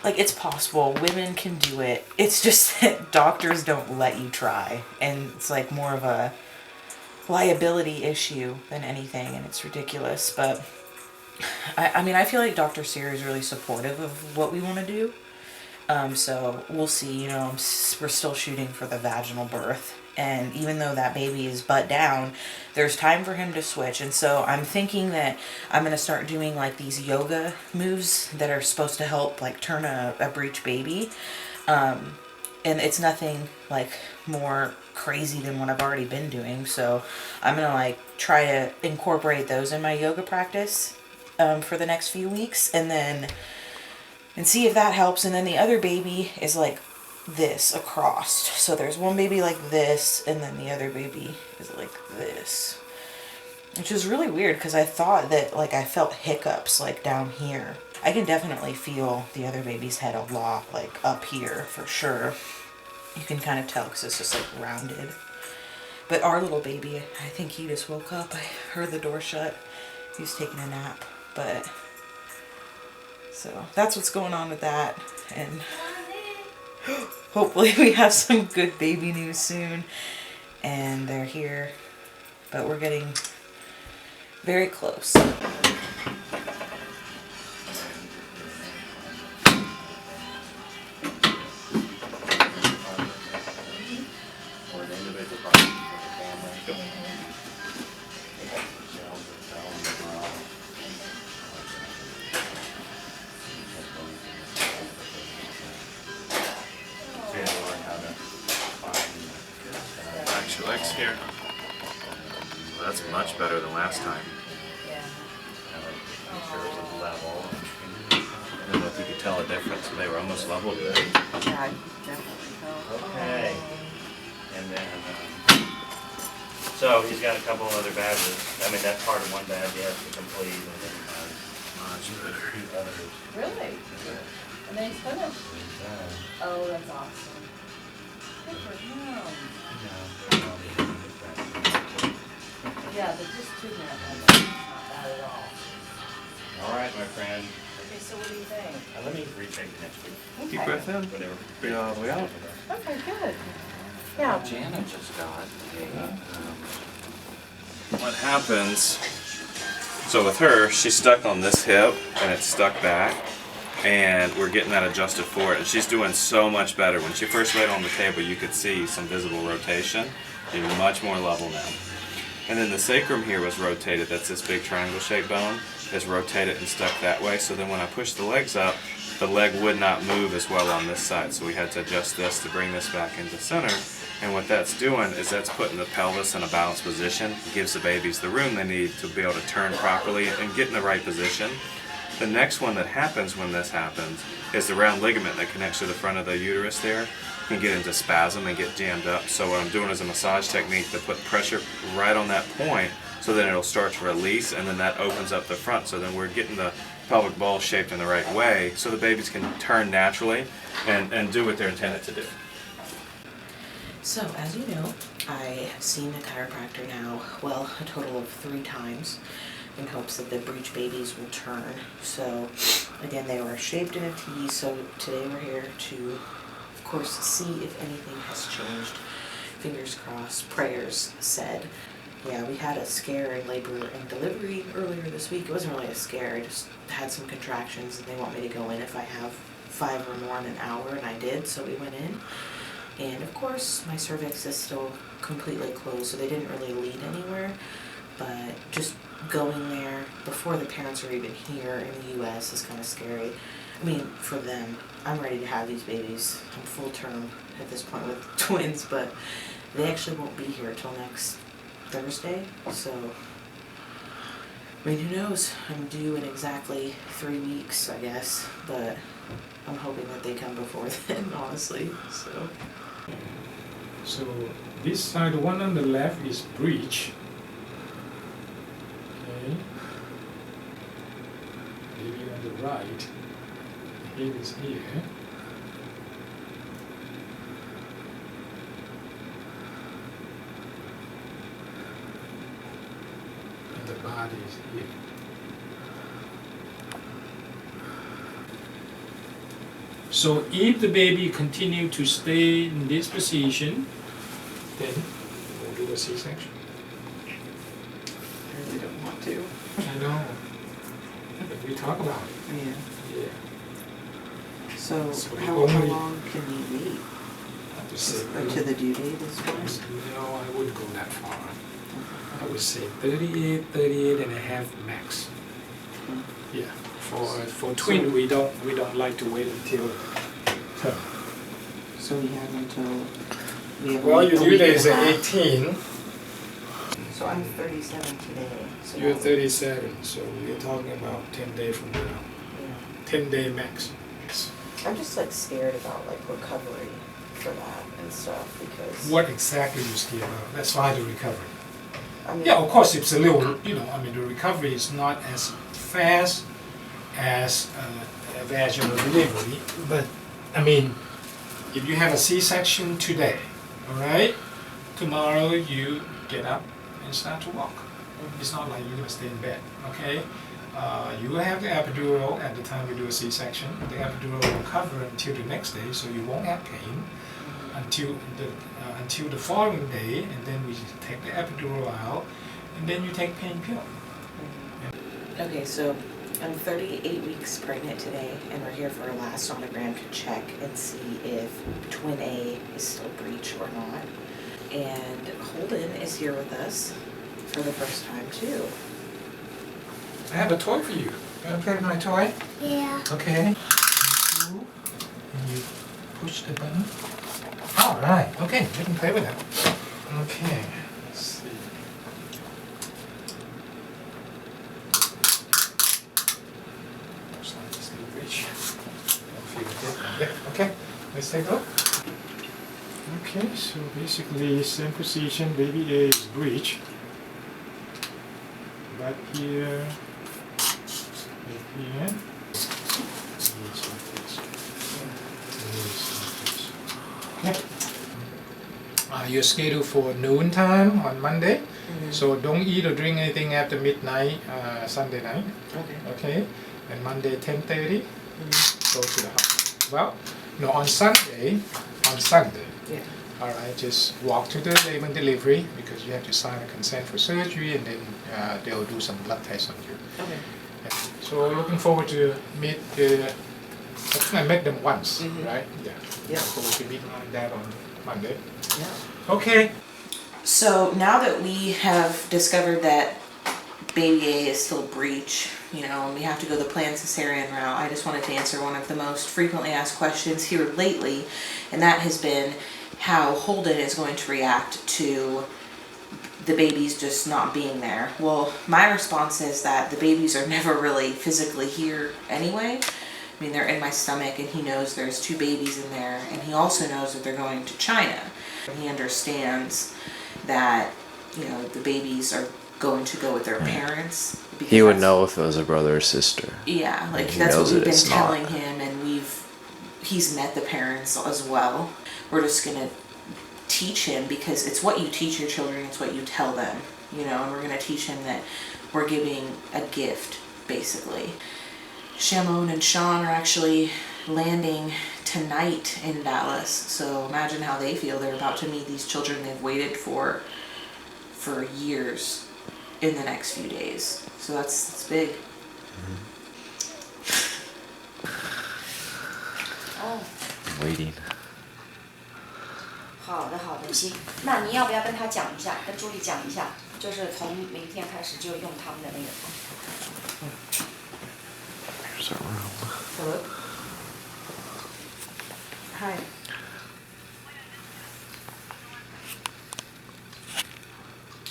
like, it's possible. Women can do it. It's just that doctors don't let you try. And it's like more of a liability issue than anything, and it's ridiculous. But I mean, I feel like Dr. Siri is really supportive of what we want to do. So we'll see, you know, we're still shooting for the vaginal birth. And even though that baby is butt down, there's time for him to switch. And so I'm thinking that I'm going to start doing like these yoga moves that are supposed to help like turn a breech baby. And it's nothing like more crazy than what I've already been doing. So I'm gonna like try to incorporate those in my yoga practice for the next few weeks, and see if that helps. And then the other baby is like this across. So there's one baby like this, and then the other baby is like this, which is really weird because I thought that like I felt hiccups like down here. I can definitely feel the other baby's head a lot like up here for sure. You can kind of tell because it's just like rounded. But our little baby, I think he just woke up. I heard the door shut. He was taking a nap. But so that's what's going on with that. And hopefully we have some good baby news soon. And they're here. But we're getting very close. Legs here. Well, that's much better than last time. Yeah. Make sure it was level. I don't know if you could tell a difference. They were almost level good. Yeah, I definitely felt. Okay. And then, so he's got a couple other badges. I mean, that's part of one badge he has to complete, and then much better. Others. Really? And then he's finished? Oh, that's awesome. Good for him. Yeah, but just 2 marathons, not bad at all. All right, my friend. Okay, so what do you think? Let me retake the next week. Okay. Deep breath in. Whatever. Breathe all the way out. Okay, good. Yeah. Jana just got what happens, so with her, she's stuck on this hip and it's stuck back, and we're getting that adjusted for it, and she's doing so much better. When she first laid on the table, you could see some visible rotation. She's much more level now. And then the sacrum here was rotated. That's this big triangle shaped bone is rotated and stuck that way. So then when I pushed the legs up, the leg would not move as well on this side. So we had to adjust this to bring this back into center. And what that's doing is that's putting the pelvis in a balanced position. It gives the babies the room they need to be able to turn properly and get in the right position. The next one that happens when this happens is the round ligament that connects to the front of the uterus there can get into spasm and get jammed up. So what I'm doing is a massage technique to put pressure right on that point, so then it'll start to release, and then that opens up the front. So then we're getting the pelvic bowl shaped in the right way so the babies can turn naturally and do what they're intended to do. So as you know, I have seen a chiropractor now, well, a total of 3 times, in hopes that the breech babies will turn. So again, they were shaped in a T, so today we're here to, of course, see if anything has changed. Fingers crossed, prayers said. Yeah, we had a scare in labor and delivery earlier this week. It wasn't really a scare, I just had some contractions and they want me to go in if I have 5 or more in an hour, and I did, so we went in. And of course, my cervix is still completely closed, so they didn't really lead anywhere. But just going there before the parents are even here in the US is kind of scary. I mean, for them, I'm ready to have these babies. I'm full term at this point with twins, but they actually won't be here till next Thursday. So, I mean, who knows? I'm due in exactly 3 weeks, I guess, but I'm hoping that they come before then, honestly, so. So this side, the one on the left is breech. Okay. Maybe on the right, the head is here. And the body is here. So if the baby continue to stay in this position, then we'll do a C-section. I really don't want to. I know. But we talk about it. Yeah. Yeah. So how only long can you wait? to say To the due date is what? No, I wouldn't go that far. I would say 38 and a half max. Yeah. For twin, we don't like to wait until term. So we have until we have Well, a your week due date and is a at half. 18. So I'm 37 today. So You're that- 37, so we're talking about 10 days from now. Yeah. 10-day max. Yes. I'm just like scared about like recovery for that and stuff because. What exactly you scared about? That's why the recovery. I mean, Yeah, of course it's a little, I mean the recovery is not as fast as a vaginal delivery, but I mean, if you have a C-section today, all right, tomorrow you get up and start to walk. It's not like you're gonna stay in bed, okay? You will have the epidural at the time you do a C-section. The epidural will cover until the next day, so you won't have pain until the following day, and then we take the epidural out, and then you take pain pill. Okay, so I'm 38 weeks pregnant today, and we're here for a last sonogram to check and see if twin A is still breech or not. And Holden is here with us for the first time too. I have a toy for you. You wanna play with my toy? Yeah. Okay. And you push the button. All right. Okay, you can play with that. Okay. Let's see. Looks like it's still breech. Don't feel it yet. Yeah. Okay. Let's take a look. Okay. So basically, same position. Baby A is breech. Right here. Right here. Okay. You're scheduled for noon time on Monday, so don't eat or drink anything after midnight Sunday night. Okay. And Monday 10:30, go to the hospital. Well, no, on Sunday. Yeah. All right, just walk to the labor and delivery because you have to sign a consent for surgery, and then they'll do some blood tests on you. Okay. So looking forward to meet the. I think I met them once, right? Yeah. Yeah. So we can meet like that on Monday. Yeah. Okay. So now that we have discovered that baby A is still breech, and we have to go the planned cesarean route, I just wanted to answer one of the most frequently asked questions here lately, and that has been how Holden is going to react to the babies just not being there. Well, my response is that the babies are never really physically here anyway. I mean, they're in my stomach, and he knows there's 2 babies in there, and he also knows that they're going to China. He understands that, the babies are going to go with their parents. He would know if it was a brother or sister. Yeah, like He that's what knows we've that been it's telling not. him, and he's met the parents as well. We're just gonna teach him, because it's what you teach your children, it's what you tell them, and we're gonna teach him that we're giving a gift, basically. Shamon and Sean are actually landing tonight in Dallas, so imagine how they feel. They're about to meet these children they've waited for years in the next few days. So that's big.哦， Waiting. 好的好的，行。那你要不要跟他讲一下，跟朱莉讲一下，就是从明天开始就用他们的那个。 Here's our room. Hello? Hi.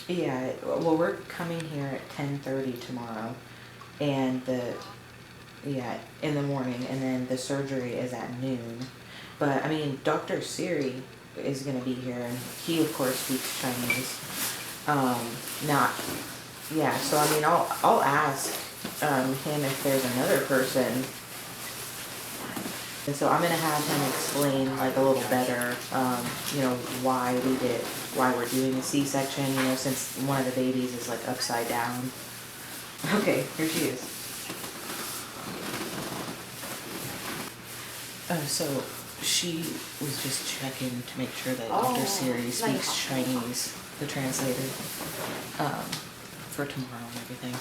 Yeah, well, we're coming here at 10:30 tomorrow, and in the morning, and then the surgery is at noon. But I mean, Dr. Siri is gonna be here, and he of course speaks Chinese. So I mean, I'll ask him if there's another person. And so I'm gonna have him explain like a little better, why we're doing a C-section, since one of the babies is like upside down. Okay, here she is. So she was just checking to make sure that Dr. Siri speaks Chinese, the translator, for tomorrow and everything.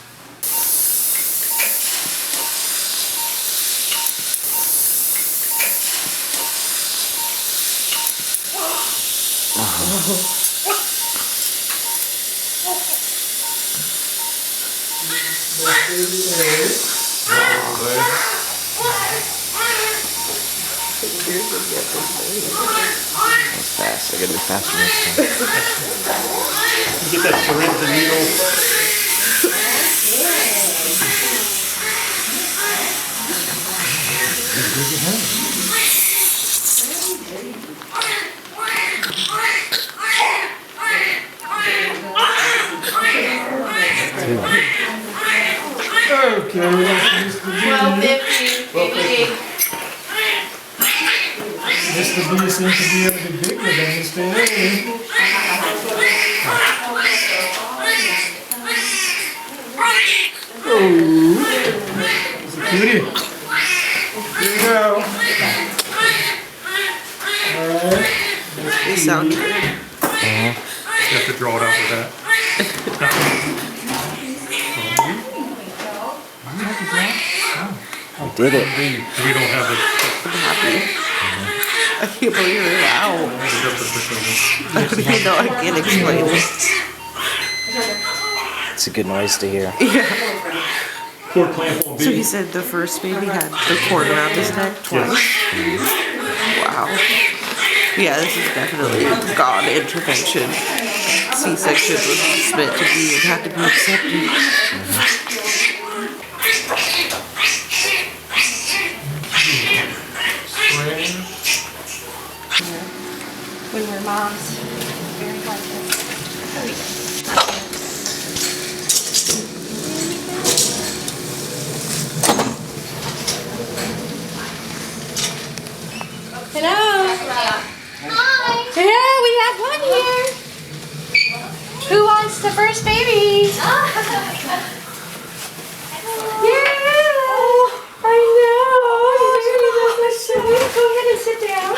fast. I gotta be faster next time. You get that syringe and needle. Okay, Well, 50, baby. Mr. B seems to be a bit bigger than Mr. A. Oh, it's a cutie. Here we go. Alright. They sound good. You have to draw it out with that. I did it. We don't have it. I'm happy. I can't believe it. Wow. I don't even know. I can't explain it. It's a good noise to hear. Yeah. Cord clamp will be. So he said the first baby had the cord around his neck twice. Wow. Yeah, this is definitely God intervention. C-section was meant to be and had to be accepted. When we're moms, very Hello. Hi. Yeah, we have one here. Who wants the first baby? Yeah. I know. That's so sweet. Go ahead and sit down.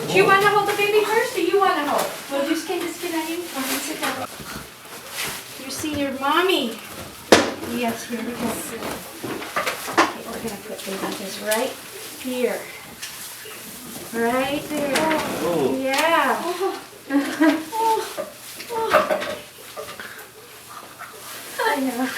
Do you want to hold the baby first, or you want to hold? Well, just get on you. Go ahead and sit down. You see your mommy. Yes, here we go. Okay, we're gonna put baby just right here. Right there. Oh. Yeah. I know.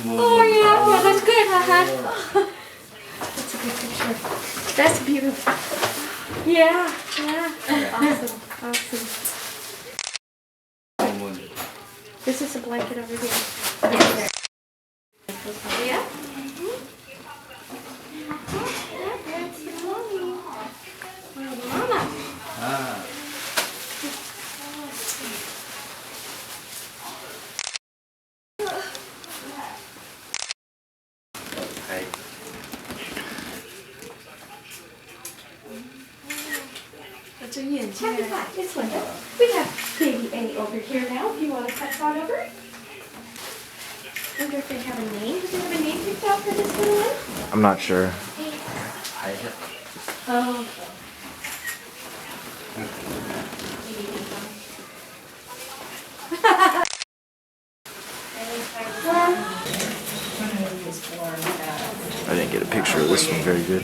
Oh yeah, well, that's good, haha. That's a good picture. That's beautiful. Yeah, yeah. Awesome. This is a blanket over here. Yeah. That's the mommy. Mama. This one. We have baby A over here now. If you want to touch on over. I wonder if they have a name. Do they have a name picked out for this little one? I'm not sure. Oh. I didn't get a picture of this one very good.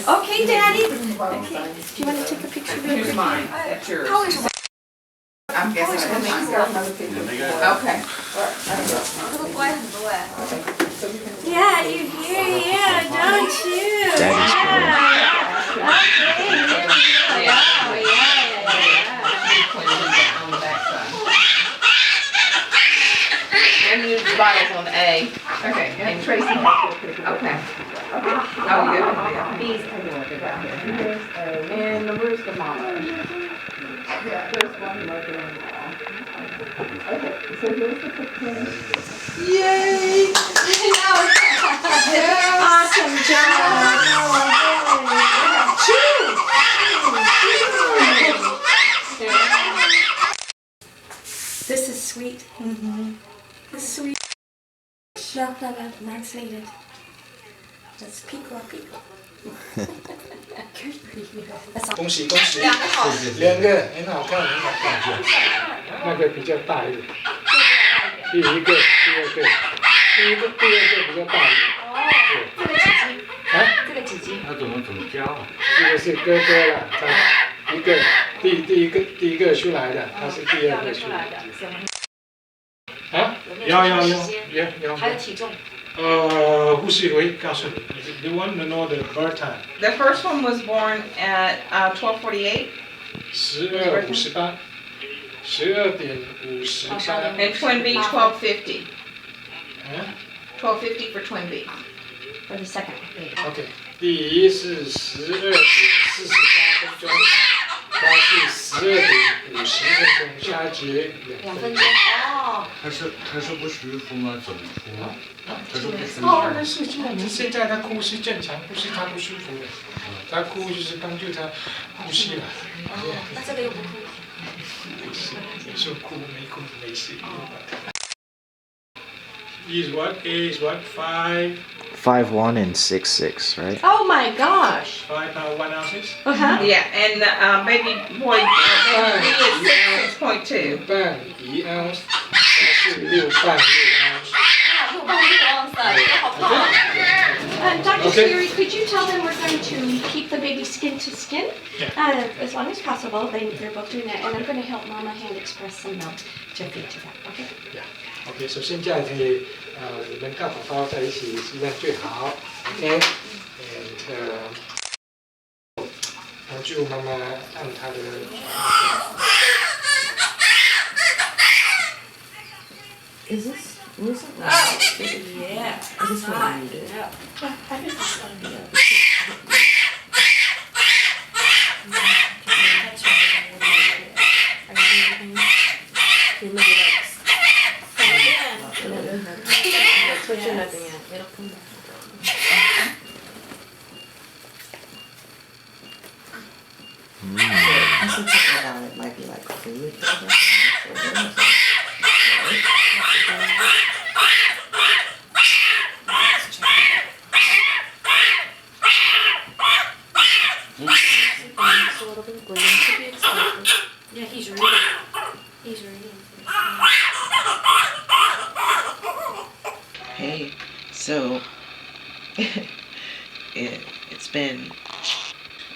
Okay, Daddy. Okay. Do you want to take a picture real quick? Here's mine. That's yours. How is I'm guessing I'm Okay. Yeah, you hear, yeah, don't you? Daddy's Yeah. And the bottle's on A. Okay, and Tracy has to pick it up. Okay. Oh, yeah. These are the ones right here. And where's the mama? Yeah, there's one right there on the wall. Okay, so here's the picture. Yay! Awesome job. This is sweet. Mm-hmm. This is sweet. No, that's needed. That's pico. 恭喜恭喜！两个很好看，很好看。那个比较大一点，第一个，第二个，第二个比较大一点。哦，这个姐姐。这个几斤？那怎么教？这个是哥哥了，他第一个出来的，他是第二个出来的。啊？要。还有体重。护士会告诉你。You want to know the birth time? The first one was born at 12:48. 12:58. 12:58. And twin B 12:50. 12:50 for twin B. For the second. OK， 第一是12:48分钟，他是12:50分钟，下一节2分钟。哦。他是不舒服吗？怎么说？他是不舒服。哦，那是现在他呼吸正常，不是他不舒服了，他哭就是帮助他呼吸了。那这个又不哭。你说哭没哭没事。Is what? A is what? 5'1" and 6'6", right? Oh my gosh. 5 pound 1 ounces. Yeah, and baby boy baby B is 6.2. 半1 ounce， 是6磅6 ounce。6磅6 ounce， 好胖。Dr. Siri, could you tell them we're going to keep the baby skin to skin as long as possible? They're both doing that, and I'm going to help Mama hand express some milk to feed to them. Okay? Yeah. OK， 首先这样可以，你们跟宝宝在一起是这样最好。OK， 帮助妈妈按她的。Is this recently? Yeah. Is this what you did? Yeah, I think this is going to be nothing yet. It'll come back. I should check that out. It might be like food. Yeah, he's reading. He's reading. Hey, so it's been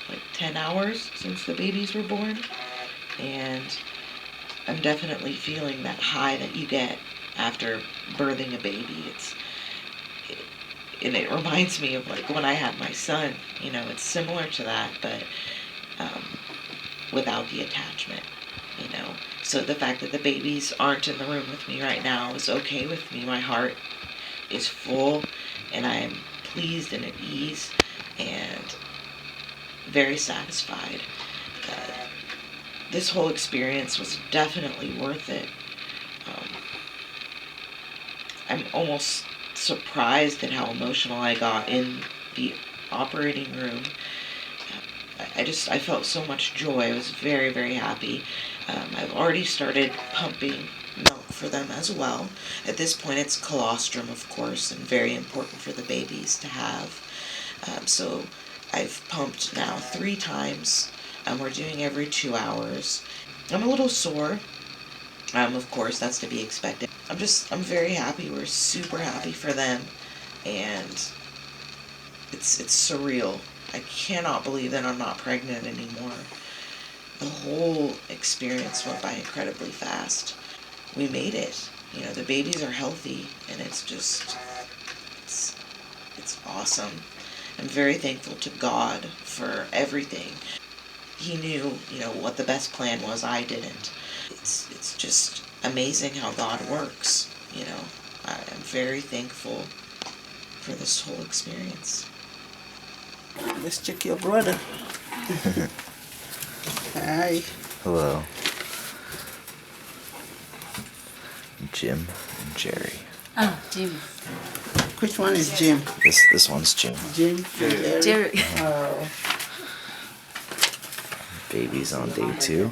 like 10 hours since the babies were born, and I'm definitely feeling that high that you get after birthing a baby. And it reminds me of like when I had my son, you know, it's similar to that, but without the attachment, you know. So the fact that the babies aren't in the room with me right now is okay with me. My heart is full, and I am pleased and at ease and very satisfied. This whole experience was definitely worth it. I'm almost surprised at how emotional I got in the operating room. I felt so much joy. I was very, very happy. I've already started pumping milk for them as well. At this point it's colostrum, of course, and very important for the babies to have. So I've pumped now 3 times. We're doing every 2 hours. I'm a little sore. Of course, that's to be expected. I'm very happy. We're super happy for them, and it's surreal. I cannot believe that I'm not pregnant anymore. The whole experience went by incredibly fast. We made it. You know, the babies are healthy, and it's awesome. I'm very thankful to God for everything. He knew, you know, what the best plan was. I didn't. It's just amazing how God works, you know. I am very thankful for this whole experience. Let's check your brother. Hi. Hello. Jim and Jerry. Oh, Jim. Which one is Jim? This one's Jim. Jim and Jerry. Oh. Baby's on day 2.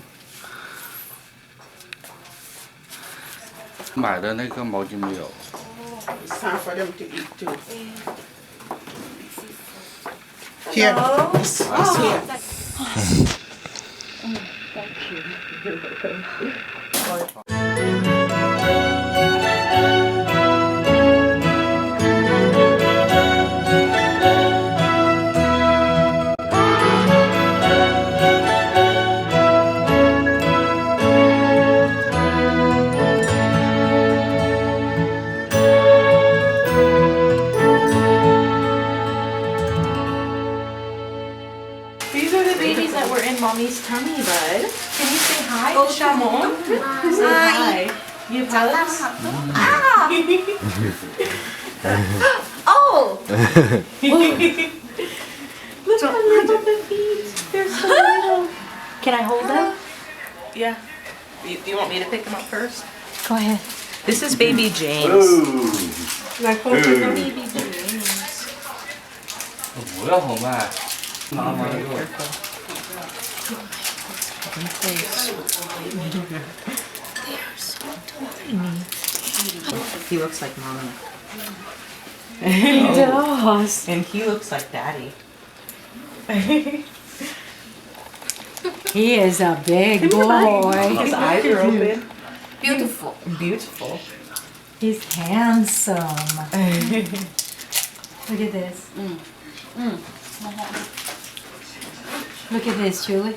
买的那个毛巾没有。 It's time for them to eat too. Here. It's here. Thank you. Oh, Shamon. Hi. You have hugs? Ah! Oh! Look how little the feet. They're so little. Can I hold them? Yeah. Do you want me to pick them up first? Go ahead. This is baby James. Ooh. Baby James. 不要好卖，拿完了给我。 They are so tiny. He looks like mommy. He does. And he looks like daddy. He is a big boy. His eyes are open. Beautiful. Beautiful. He's handsome. Look at this. Look at this, Julie.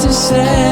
Say